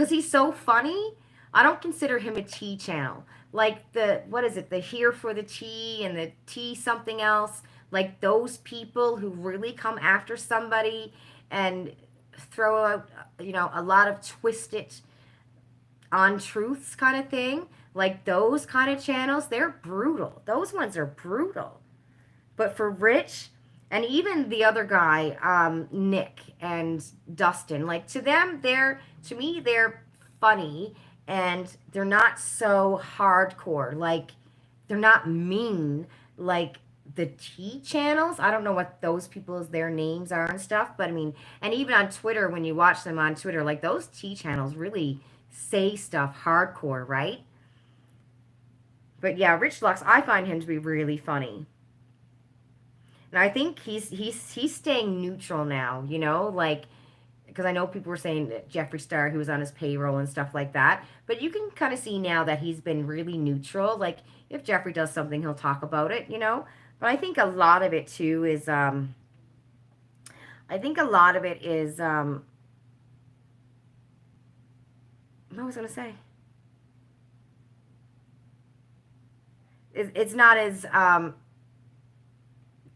he's so funny. I don't consider him a T channel. Like what is it? The Here for the Tea and the Tea something else. Like those people who really come after somebody and throw out, a lot of twisted untruths kind of thing. Like those kind of channels, they're brutal. Those ones are brutal. But for Rich, and even the other guy, Nick and Dustin, like to me, they're funny and they're not so hardcore. Like they're not mean like the T channels. I don't know what those people's their names are and stuff, but I mean, and even on Twitter, when you watch them on Twitter, like those T channels really say stuff hardcore, right? But yeah, Rich Lux, I find him to be really funny. And I think he's staying neutral now, you know, like because I know people were saying that Jeffree Star, he was on his payroll and stuff like that. But you can kind of see now that he's been really neutral. Like if Jeffree does something, he'll talk about it, you know. But I think a lot of it too is I think a lot of it is what was I gonna say? It's not as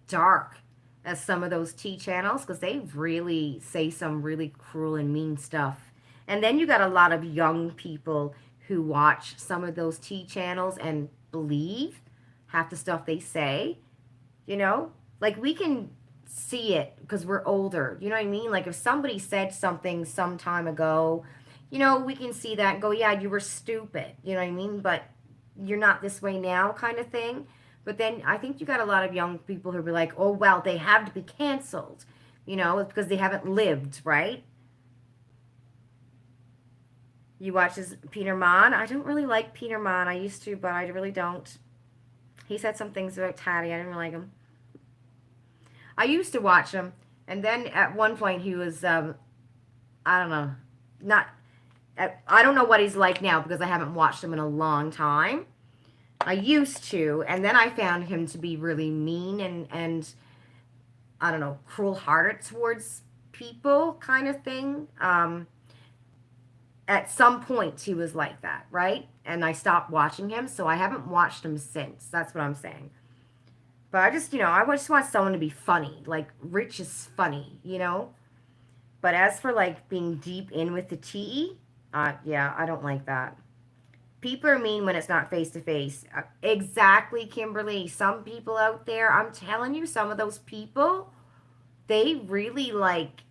dark as some of those tea channels because they really say some really cruel and mean stuff. And then you got a lot of young people who watch some of those tea channels and believe half the stuff they say, you know? Like we can see it because we're older. You know what I mean? Like if somebody said something some time ago, you know, we can see that and go, yeah, you were stupid. You know what I mean? But you're not this way now kind of thing. But then I think you got a lot of young people who be like, oh, well, they have to be canceled, you know, because they haven't lived, right? You watch this Peter Mon. I don't really like Peter Mon. I used to, but I really don't. He said some things about Taddy. I didn't really like him. I used to watch him, and then at one point he was, I don't know, not, I don't know what he's like now because I haven't watched him in a long time. I used to, and then I found him to be really mean and I don't know, cruel-hearted towards people, kind of thing. At some point, he was like that, right? And I stopped watching him, so I haven't watched him since. That's what I'm saying. But I just, you know, I just want someone to be funny. Like, Rich is funny, you know? But as for, like, being deep in with the tea, yeah, I don't like that. People are mean when it's not face to face. Exactly, Kimberly. Some people out there, I'm telling you, some of those people, they really like,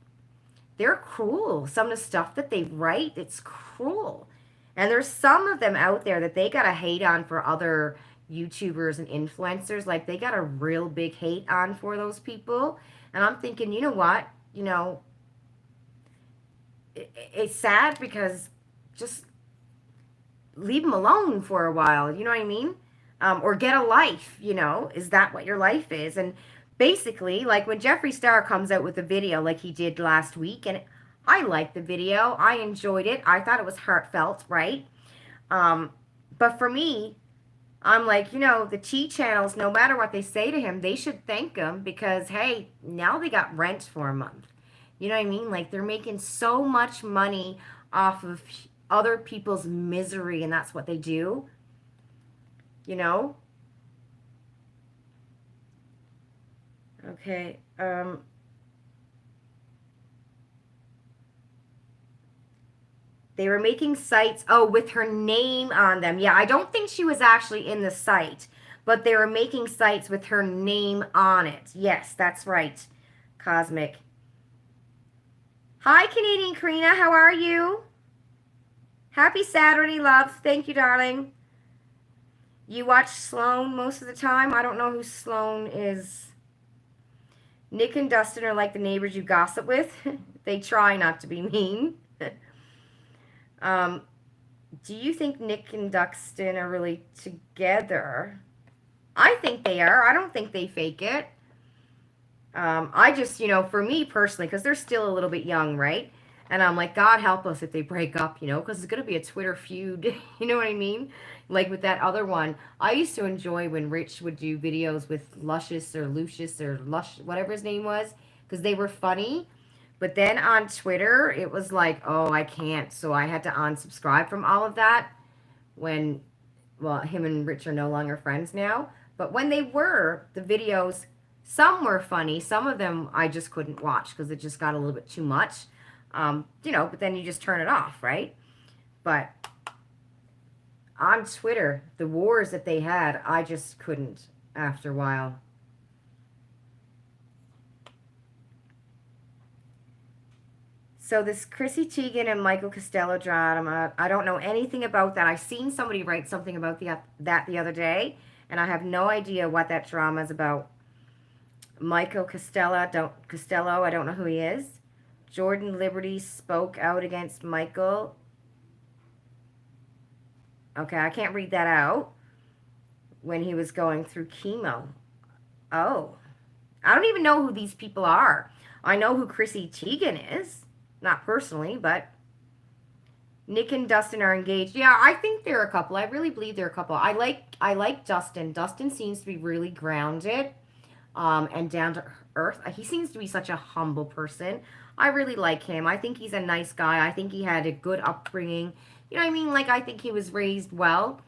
they're cruel. Some of the stuff that they write, it's cruel. And there's some of them out there that they got to hate on for other YouTubers and influencers. Like they got a real big hate on for those people. And I'm thinking, you know what? You know, it's sad because just leave them alone for a while. You know what I mean? Or get a life. You know, is that what your life is? And basically, like when Jeffree Star comes out with a video like he did last week, and I liked the video, I enjoyed it. I thought it was heartfelt, right? Um, but for me, I'm like, you know, the T channels, no matter what they say to him, they should thank him because, hey, now they got rent for a month. You know what I mean? Like, they're making so much money off of other people's misery, and that's what they do, you know? Okay. They were making sites, oh, with her name on them. Yeah, I don't think she was actually in the site, but they were making sites with her name on it. Yes, that's right. Cosmic. Hi, Canadian Karina. How are you? Happy Saturday, love. Thank you, darling. You watch Sloan most of the time? I don't know who Sloan is. Nick and Dustin are like the neighbors you gossip with. They try not to be mean. um, do you think Nick and Dustin are really together? I think they are. I don't think they fake it. I just, you know, for me personally, because they're still a little bit young, right? And I'm like, God help us if they break up, you know, because it's going to be a Twitter feud. You know what I mean? Like with that other one. I used to enjoy when Rich would do videos with Luscious or Lucius or Lush, whatever his name was, because they were funny. But then on Twitter, it was like, oh, I can't. So I had to unsubscribe from all of that when, well, him and Rich are no longer friends now. But when they were, the videos, some were funny. Some of them I just couldn't watch because it just got a little bit too much. You know, but then you just turn it off, right? But on Twitter, the wars that they had, I just couldn't after a while. So this Chrissy Teigen and Michael Costello drama, I don't know anything about that. I seen somebody write something about that the other day, and I have no idea what that drama is about. Michael Costello, I don't know who he is. Jordan Liberty spoke out against Michael. Okay, I can't read that out. When he was going through chemo. Oh, I don't even know who these people are. I know who Chrissy Teigen is. Not personally, but Nick and Dustin are engaged. Yeah, I think they're a couple. I really believe they're a couple. I like Dustin. Dustin seems to be really grounded, and down to earth. He seems to be such a humble person. I really like him. I think he's a nice guy. I think he had a good upbringing. You know what I mean? Like, I think he was raised well.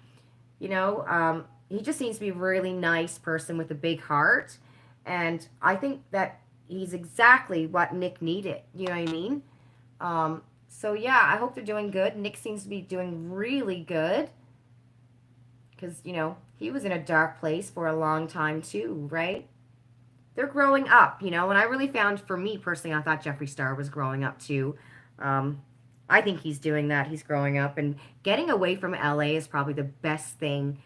He just seems to be a really nice person with a big heart. And I think that he's exactly what Nick needed. You know what I mean? So yeah, I hope they're doing good. Nick seems to be doing really good because, he was in a dark place for a long time too, right? They're growing up, and I really found, for me personally, I thought Jeffree Star was growing up too. Um, I think he's doing that. He's growing up and getting away from LA is probably the best thing,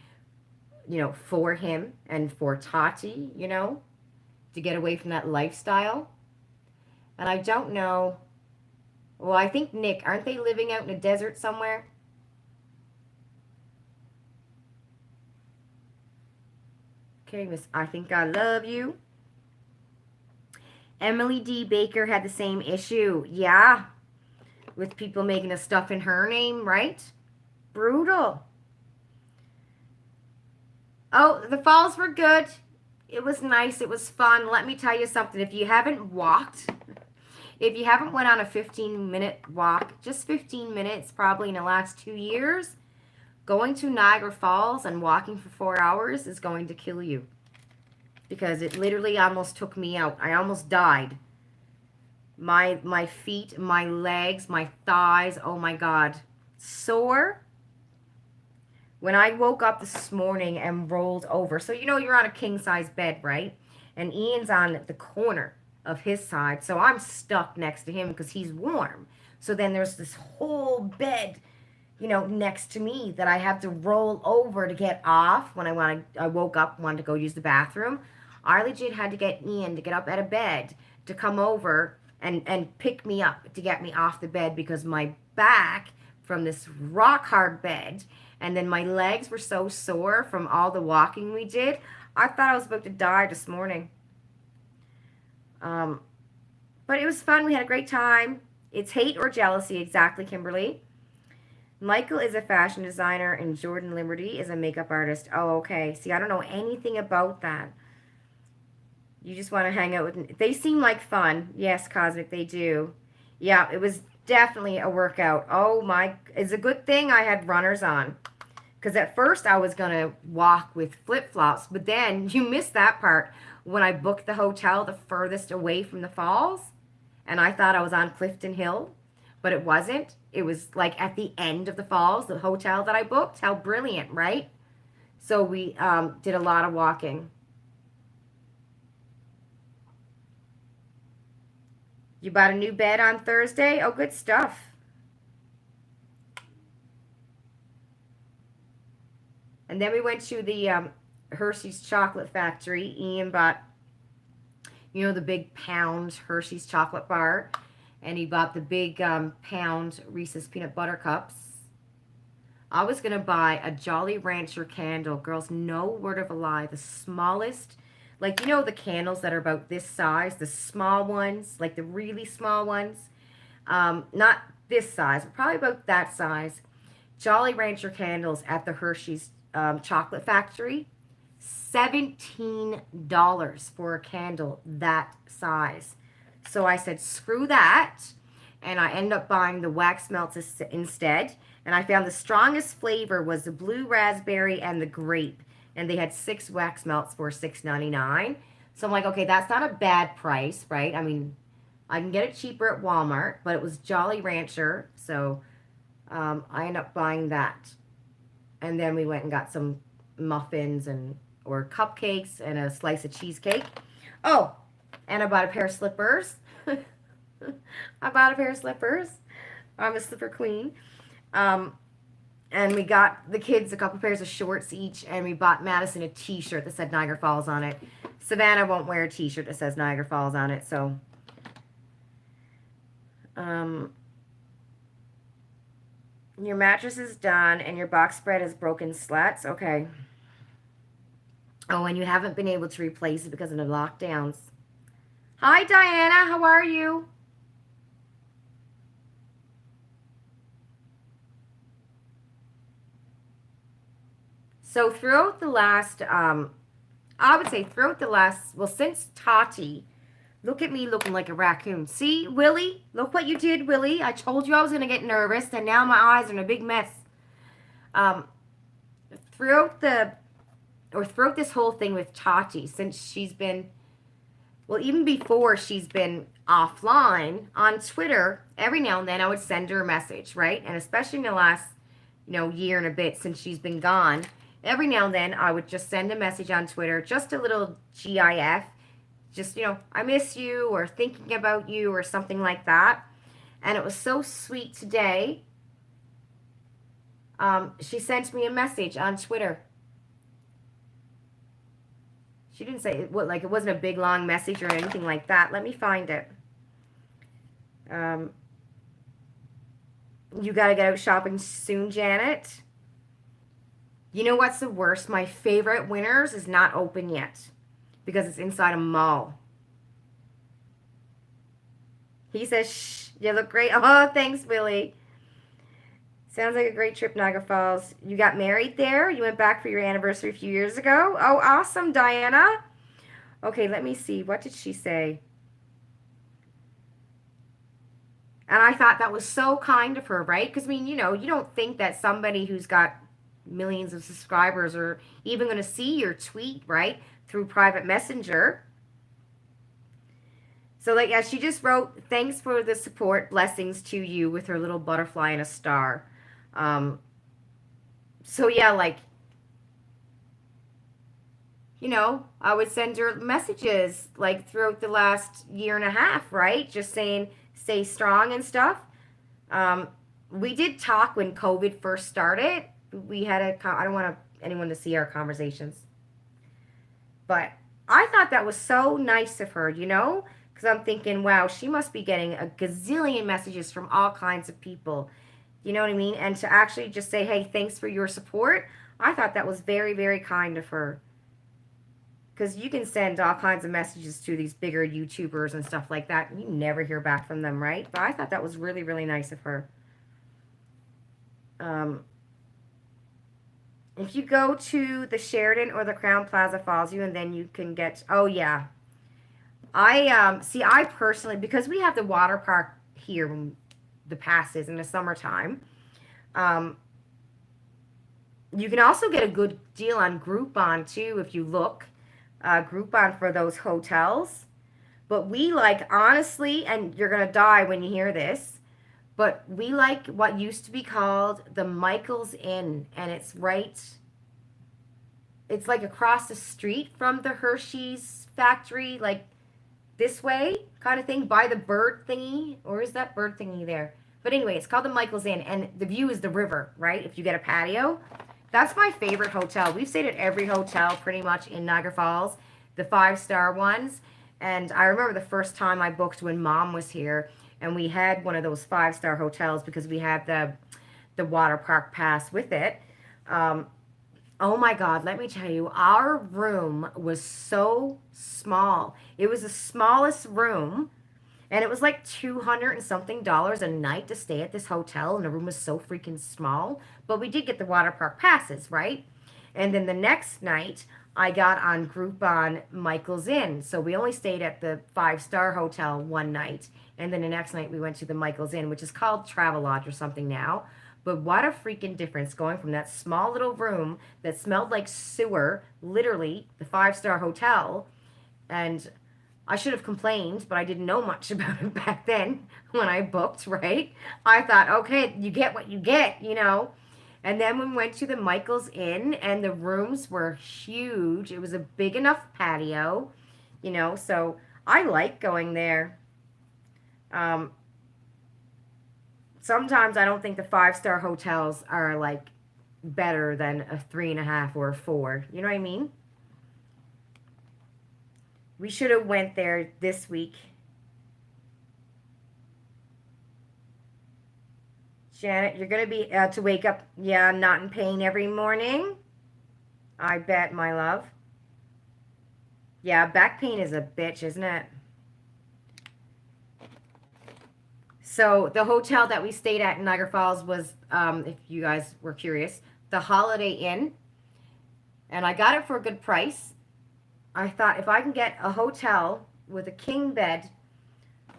for him and for Tati, to get away from that lifestyle. And I don't know. Well, I think Nick, aren't they living out in a desert somewhere? Okay, Miss, I think I love you. Emily D. Baker had the same issue. Yeah, with people making a stuff in her name, right? Brutal. Oh, the falls were good. It was nice. It was fun. Let me tell you something. If you haven't went on a 15-minute walk, just 15 minutes probably in the last 2 years, going to Niagara Falls and walking for 4 hours is going to kill you. Because it literally almost took me out. I almost died. My feet, my legs, my thighs, oh my God. Sore. When I woke up this morning and rolled over, so you're on a king-size bed, right? And Ian's on the corner of his side, so I'm stuck next to him because he's warm. So then there's this whole bed, next to me that I have to roll over to get off when I woke up, wanted to go use the bathroom. I legit had to get Ian to get up out of bed to come over and pick me up to get me off the bed because my back from this rock hard bed and then my legs were so sore from all the walking we did. I thought I was about to die this morning. But it was fun. We had a great time. It's hate or jealousy, exactly, Kimberly. Michael is a fashion designer and Jordan Liberty is a makeup artist. Oh, okay. See, I don't know anything about that. You just want to hang out with... They seem like fun. Yes, Cosmic, they do. Yeah, it was definitely a workout. Oh, my... It's a good thing I had runners on. Because at first I was going to walk with flip-flops. But then you missed that part when I booked the hotel the furthest away from the falls. And I thought I was on Clifton Hill. But it wasn't. It was like at the end of the falls, the hotel that I booked. How brilliant, right? So we did a lot of walking. You bought a new bed on Thursday? Oh, good stuff. And then we went to the Hershey's Chocolate Factory. Ian bought, the big pound Hershey's chocolate bar. And he bought the big pound Reese's Peanut Butter Cups. I was going to buy a Jolly Rancher candle. Girls, no word of a lie. The smallest, like, the candles that are about this size, the small ones, like the really small ones. Not this size, but probably about that size. Jolly Rancher candles at the Hershey's Chocolate Factory. $17 for a candle that size. So I said, screw that. And I ended up buying the wax melts instead. And I found the strongest flavor was the blue raspberry and the grape. And they had 6 wax melts for $6.99. So I'm like, okay, that's not a bad price, right? I mean, I can get it cheaper at Walmart, but it was Jolly Rancher. So I ended up buying that. And then we went and got some muffins or cupcakes and a slice of cheesecake. Oh, and I bought a pair of slippers. I bought a pair of slippers. I'm a slipper queen. And we got the kids a couple pairs of shorts each, and we bought Madison a t-shirt that said Niagara Falls on it. Savannah won't wear a t-shirt that says Niagara Falls on it, so... Your mattress is done and your box spread has broken slats. Okay. Oh, and you haven't been able to replace it because of the lockdowns. Hi, Diana. How are you? So throughout the last, I would say throughout the last, well, since Tati, look at me looking like a raccoon. See, Willie? Look what you did, Willie. I told you I was going to get nervous, and now my eyes are in a big mess. Um, throughout the, or throughout this whole thing with Tati, since she's been, well, even before she's been offline on Twitter, every now and then I would send her a message, right? And especially in the last, year and a bit since she's been gone, every now and then I would just send a message on Twitter, just a little GIF, just, I miss you or thinking about you or something like that. And it was so sweet today. She sent me a message on Twitter. She didn't say what, like it wasn't a big long message or anything like that. Let me find it. You gotta get out shopping soon, Janet. You know what's the worst? My favorite Winners is not open yet because it's inside a mall. He says, shh, you look great. Oh, thanks, Willie. Sounds like a great trip, Niagara Falls. You got married there? You went back for your anniversary a few years ago? Oh, awesome, Diana. Okay, let me see. What did she say? And I thought that was so kind of her, right? Because, I mean, you don't think that somebody who's got millions of subscribers are even going to see your tweet, right? Through private messenger. So, like, yeah, she just wrote, thanks for the support, blessings to you with her little butterfly and a star. Um, so, yeah, like, I would send her messages, like, throughout the last year and a half, right? Just saying, stay strong and stuff. Um, we did talk when COVID first started. We had I don't want anyone to see our conversations. But I thought that was so nice of her, Because I'm thinking, wow, she must be getting a gazillion messages from all kinds of people. You know what I mean? And to actually just say, hey, thanks for your support, I thought that was very, very kind of her. Because you can send all kinds of messages to these bigger YouTubers and stuff like that, and you never hear back from them, right? But I thought that was really, really nice of her. If you go to the Sheridan or the Crown Plaza Falls you, and then you can get, oh yeah. I personally, because we have the water park here when the passes in the summertime, um, you can also get a good deal on Groupon too if you look. Groupon for those hotels. But we like, honestly, and you're going to die when you hear this, but we like what used to be called the Michael's Inn. And it's like across the street from the Hershey's factory, like this way kind of thing, by the bird thingy. Or is that bird thingy there? But anyway, it's called the Michael's Inn. And the view is the river, right? If you get a patio. That's my favorite hotel. We've stayed at every hotel pretty much in Niagara Falls, the 5-star ones. And I remember the first time I booked when Mom was here, and we had one of those 5-star hotels because we had the water park pass with it. Oh my God, let me tell you, our room was so small. It was the smallest room. And it was like 200 and something dollars a night to stay at this hotel, and the room was so freaking small. But we did get the water park passes, right? And then the next night, I got on Groupon Michael's Inn. So we only stayed at the 5-star hotel one night. And then the next night, we went to the Michael's Inn, which is called Travelodge or something now. But what a freaking difference going from that small little room that smelled like sewer, literally, the 5-star hotel. And I should have complained, but I didn't know much about it back then when I booked, right? I thought, okay, you get what you get. And then we went to the Michael's Inn, and the rooms were huge. It was a big enough patio, so I like going there. Um, Sometimes I don't think the 5-star hotels are like better than a 3.5 or a 4. You know what I mean? We should have went there this week. Janet, you're going to be to wake up, yeah, not in pain every morning. I bet, my love. Yeah, back pain is a bitch, isn't it? So the hotel that we stayed at in Niagara Falls was, if you guys were curious, the Holiday Inn. And I got it for a good price. I thought if I can get a hotel with a king bed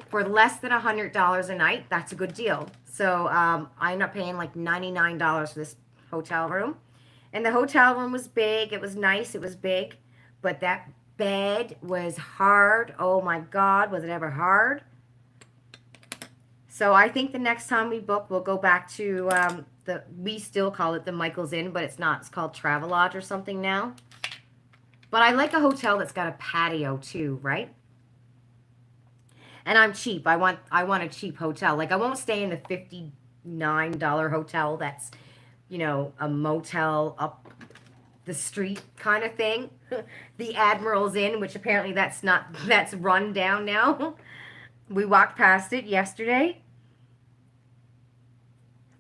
for less than $100 a night, that's a good deal. So I ended up paying like $99 for this hotel room. And the hotel room was big. It was nice. It was big. But that bed was hard. Oh my God, was it ever hard? So I think the next time we book, we'll go back to we still call it the Michael's Inn, but it's not. It's called Travelodge or something now. But I like a hotel that's got a patio too, right? And I'm cheap. I want a cheap hotel. Like I won't stay in the $59 hotel that's, you know, a motel up the street kind of thing. The Admiral's Inn, which apparently that's run down now. We walked past it yesterday.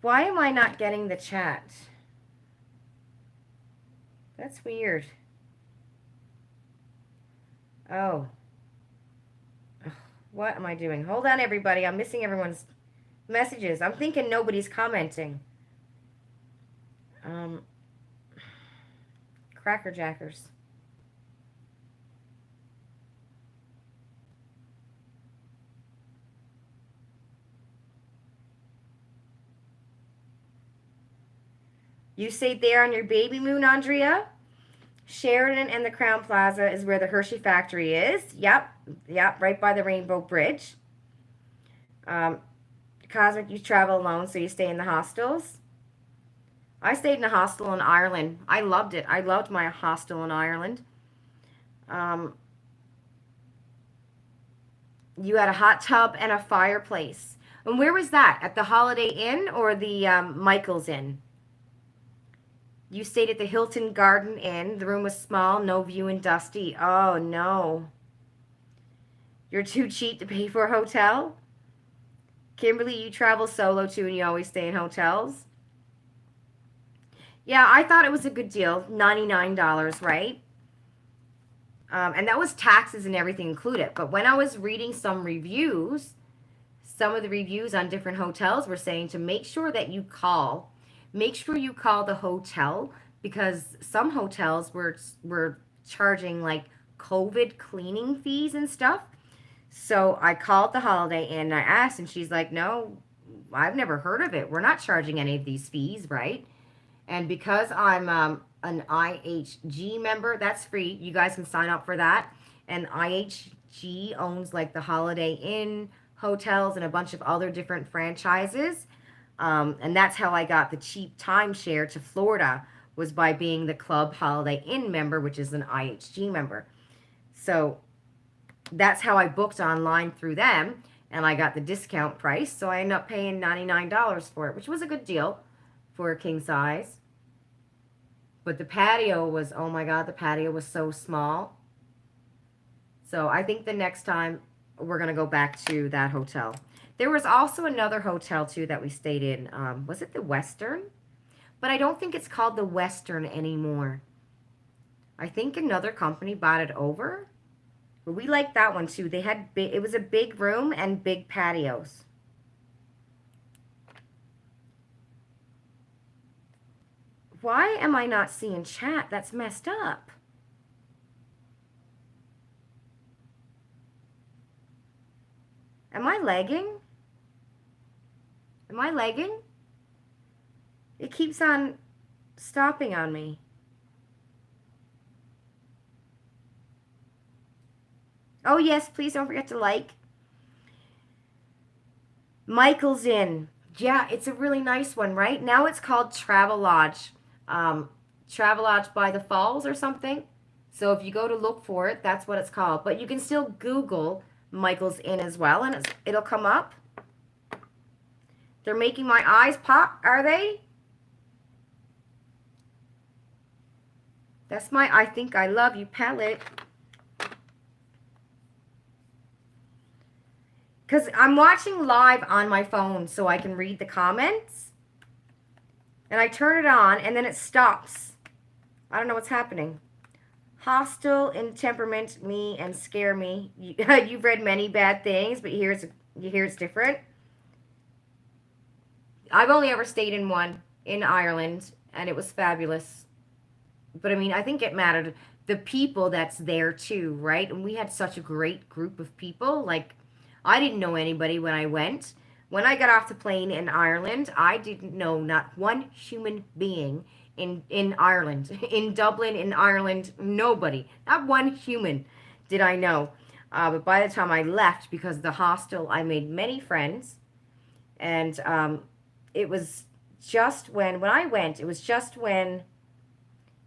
Why am I not getting the chat? That's weird. Oh. What am I doing? Hold on, everybody. I'm missing everyone's messages. I'm thinking nobody's commenting. Cracker Jackers. You stayed there on your baby moon, Andrea? Sheridan and the Crown Plaza is where the Hershey factory is. Yep, right by the Rainbow Bridge. Cosmic, you travel alone, so you stay in the hostels. I stayed in a hostel in Ireland. I loved it. I loved my hostel in Ireland. You had a hot tub and a fireplace. And where was that? At the Holiday Inn or the Michael's Inn? You stayed at the Hilton Garden Inn. The room was small, no view, and dusty. Oh, no. You're too cheap to pay for a hotel? Kimberly, you travel solo too, and you always stay in hotels? Yeah, I thought it was a good deal. $99, right? And that was taxes and everything included. But when I was reading some reviews, some of the reviews on different hotels were saying to make sure that you call. Make sure you call the hotel because some hotels were charging like COVID cleaning fees and stuff. So I called the Holiday Inn and I asked, and she's like, no, I've never heard of it. We're not charging any of these fees, right? And because I'm an IHG member, that's free. You guys can sign up for that. And IHG owns like the Holiday Inn hotels and a bunch of other different franchises. And that's how I got the cheap timeshare to Florida, was by being the Club Holiday Inn member, which is an IHG member. So that's how I booked online through them, and I got the discount price. So I ended up paying $99 for it, which was a good deal for a king size. But the patio was, oh my God, the patio was so small. So I think the next time we're going to go back to that hotel. There was also another hotel, too, that we stayed in. Was it the Western? But I don't think it's called the Western anymore. I think another company bought it over. But we liked that one, too. They had it was a big room and big patios. Why am I not seeing chat? That's messed up. Am I lagging? Am I lagging? It keeps on stopping on me. Oh, yes, please don't forget to like. Michael's Inn. Yeah, it's a really nice one, right? Now it's called Travelodge. Travelodge by the Falls or something. So if you go to look for it, that's what it's called. But you can still Google Michael's Inn as well, and it'll come up. They're making my eyes pop, are they? That's my I Think I Love You palette. Because I'm watching live on my phone so I can read the comments. And I turn it on, and then it stops. I don't know what's happening. Hostile in temperament, me, and scare me. You've read many bad things, but you hear it's different. I've only ever stayed in one in Ireland, and it was fabulous. But I mean, I think it mattered the people that's there too, right? And we had such a great group of people. Like, I didn't know anybody when I went. When I got off the plane in Ireland, I didn't know not one human being in Ireland, in Dublin, in Ireland, nobody, not one human did I know. But by the time I left, because of the hostel, I made many friends, and it was just when I went, it was just when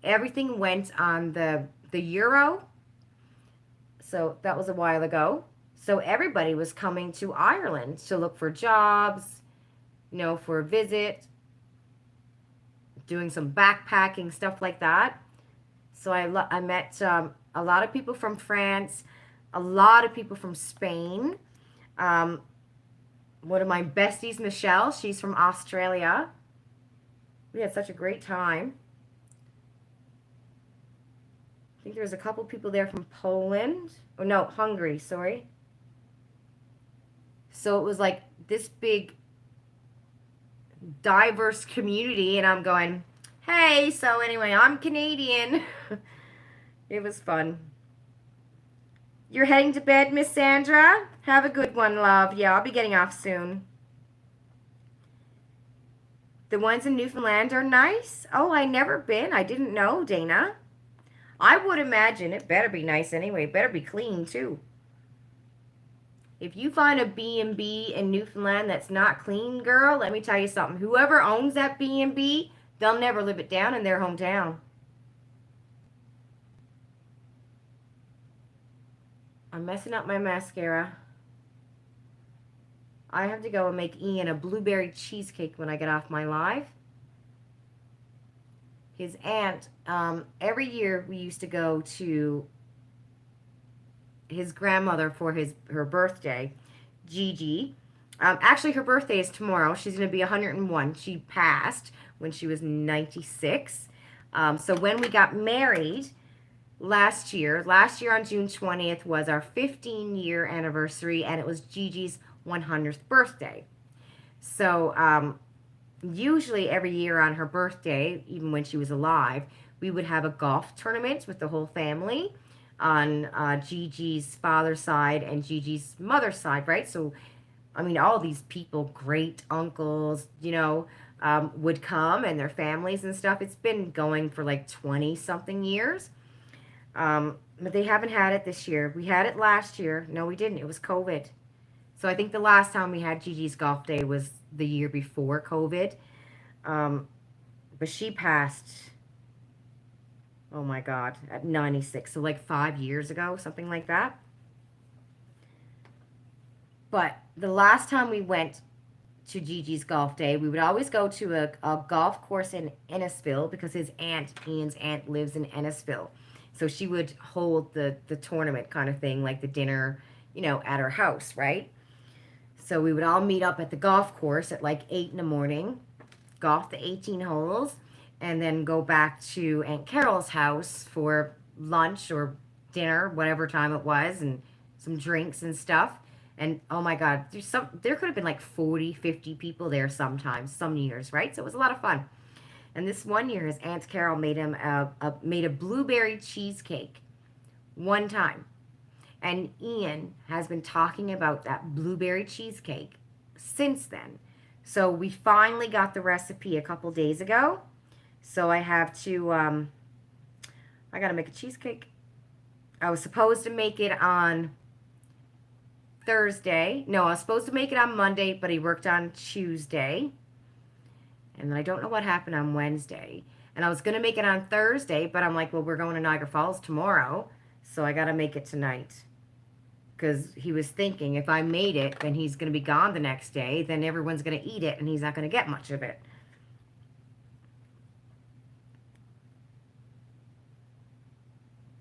everything went on the euro. So that was a while ago. So everybody was coming to Ireland to look for jobs, for a visit, doing some backpacking, stuff like that. So I met a lot of people from France, a lot of people from Spain. Um, One of my besties, Michelle, she's from Australia. We had such a great time. I think there was a couple people there from Poland. Oh, no, Hungary, sorry. So it was like this big, diverse community, and I'm going, hey, so anyway, I'm Canadian. It was fun. You're heading to bed, Miss Sandra? Have a good one, love. Yeah, I'll be getting off soon. The ones in Newfoundland are nice? Oh, I never been. I didn't know, Dana. I would imagine it better be nice anyway. It better be clean, too. If you find a B&B in Newfoundland that's not clean, girl, let me tell you something. Whoever owns that B&B, they'll never live it down in their hometown. I'm messing up my mascara. I have to go and make Ian a blueberry cheesecake when I get off my live. His aunt, every year we used to go to his grandmother for her birthday, Gigi. Actually, her birthday is tomorrow. She's going to be 101. She passed when she was 96. So when we got married last year on June 20th was our 15-year anniversary, and it was Gigi's 100th birthday. So usually every year on her birthday, even when she was alive, we would have a golf tournament with the whole family on Gigi's father's side and Gigi's mother's side, right? So, I mean, all these people, great uncles, would come and their families and stuff. It's been going for like 20-something years. But they haven't had it this year. We had it last year. No, we didn't. It was COVID. So I think the last time we had Gigi's golf day was the year before COVID. But she passed, oh my God, at 96. So like 5 years ago, something like that. But the last time we went to Gigi's golf day, we would always go to a golf course in Ennisville because Ian's aunt lives in Ennisville. So she would hold the tournament kind of thing, like the dinner, at her house, right? So we would all meet up at the golf course at like 8 in the morning, golf the 18 holes, and then go back to Aunt Carol's house for lunch or dinner, whatever time it was, and some drinks and stuff. And oh my God, there could have been like 40, 50 people there sometimes, some years, right? So it was a lot of fun. And this one year, his Aunt Carol made him made a blueberry cheesecake one time. And Ian has been talking about that blueberry cheesecake since then. So we finally got the recipe a couple days ago. So I have to, I got to make a cheesecake. I was supposed to make it on Thursday. No, I was supposed to make it on Monday, but he worked on Tuesday. And I don't know what happened on Wednesday. And I was going to make it on Thursday, but I'm like, well, we're going to Niagara Falls tomorrow, so I got to make it tonight. Because he was thinking, if I made it, then he's going to be gone the next day, then everyone's going to eat it, and he's not going to get much of it.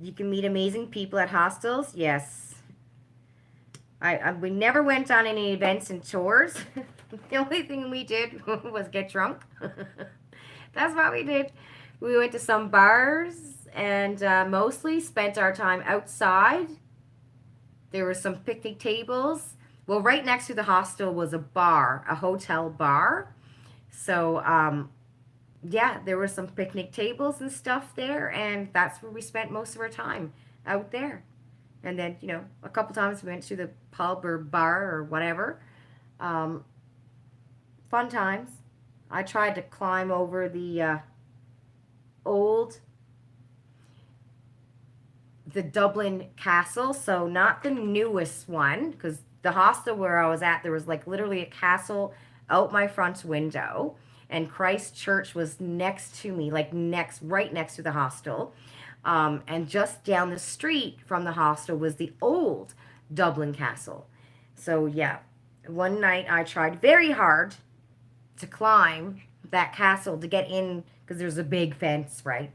You can meet amazing people at hostels? Yes. We never went on any events and tours. The only thing we did was get drunk. That's what we did. We went to some bars and mostly spent our time outside. There were some picnic tables. Well, right next to the hostel was a bar, a hotel bar. So, yeah, there were some picnic tables and stuff there, and that's where we spent most of our time out there. And then, a couple times we went to the pub or bar or whatever. Um, Fun times. I tried to climb over the old, the Dublin Castle, so not the newest one, because the hostel where I was at, there was like literally a castle out my front window, and Christ Church was next to me, like right next to the hostel. And just down the street from the hostel was the old Dublin Castle. So yeah, one night I tried very hard to climb that castle to get in because there's a big fence, right?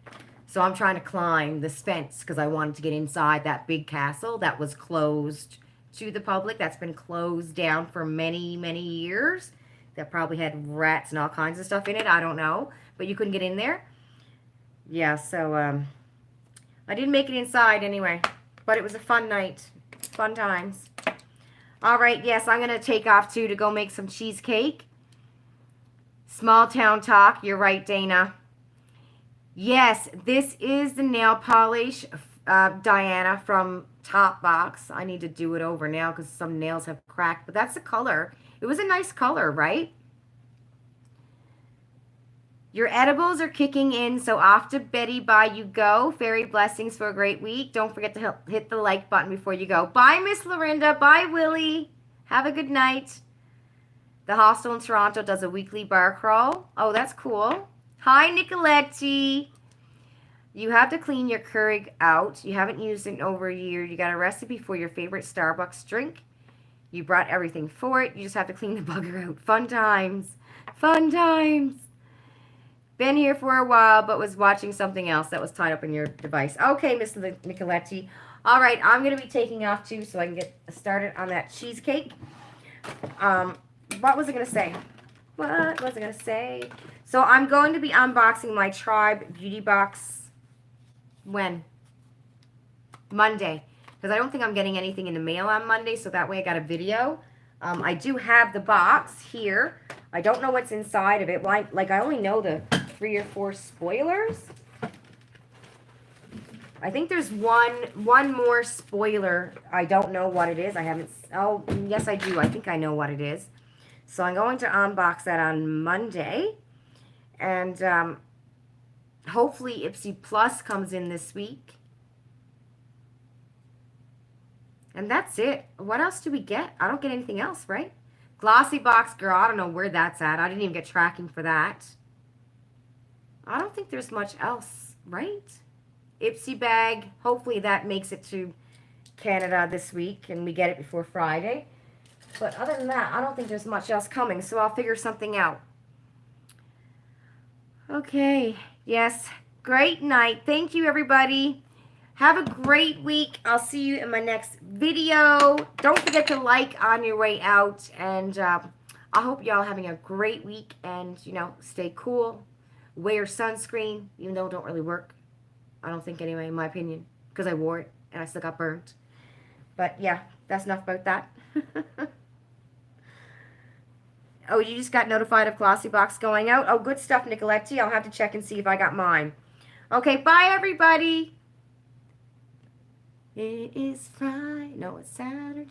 So I'm trying to climb this fence because I wanted to get inside that big castle that was closed to the public. That's been closed down for many, many years. That probably had rats and all kinds of stuff in it. I don't know. But you couldn't get in there. Yeah, so I didn't make it inside anyway. But it was a fun night. Fun times. All right, yes, I'm going to take off too to go make some cheesecake. Small town talk. You're right, Dana. Yes, this is the nail polish, Diana, from Topbox. I need to do it over now because some nails have cracked. But that's the color. It was a nice color, right? Your edibles are kicking in, so off to Betty Bye you go. Fairy blessings for a great week. Don't forget to hit the like button before you go. Bye, Miss Lorinda. Bye, Willie. Have a good night. The hostel in Toronto does a weekly bar crawl. Oh, that's cool. Hi, Nicoletti. You have to clean your Keurig out. You haven't used it in over a year. You got a recipe for your favorite Starbucks drink. You brought everything for it. You just have to clean the bugger out. Fun times. Fun times. Been here for a while, but was watching something else that was tied up in your device. Okay, Miss Nicoletti. All right, I'm going to be taking off, too, so I can get started on that cheesecake. What was I going to say? What was I going to say? So I'm going to be unboxing my Tribe Beauty Box. When? Monday. Because I don't think I'm getting anything in the mail on Monday, so that way I got a video. I do have the box here. I don't know what's inside of it. Well, I only know the 3 or 4 spoilers. I think there's one more spoiler. I don't know what it is. I haven't... Oh, yes, I do. I think I know what it is. So I'm going to unbox that on Monday. And hopefully Ipsy Plus comes in this week. And that's it. What else do we get? I don't get anything else, right? Glossy-Box, girl, I don't know where that's at. I didn't even get tracking for that. I don't think there's much else, right? Ipsy bag. Hopefully that makes it to Canada this week and we get it before Friday. But other than that, I don't think there's much else coming, so I'll figure something out. Okay. Yes. Great night. Thank you, everybody. Have a great week. I'll see you in my next video. Don't forget to like on your way out. And I hope y'all having a great week. And, stay cool. Wear sunscreen, even though it don't really work. I don't think anyway, in my opinion. Because I wore it and I still got burnt. But, yeah, that's enough about that. Oh, you just got notified of Glossy-Box going out? Oh, good stuff, Nicoletti. I'll have to check and see if I got mine. Okay, bye, everybody. It is Friday. No, it's Saturday.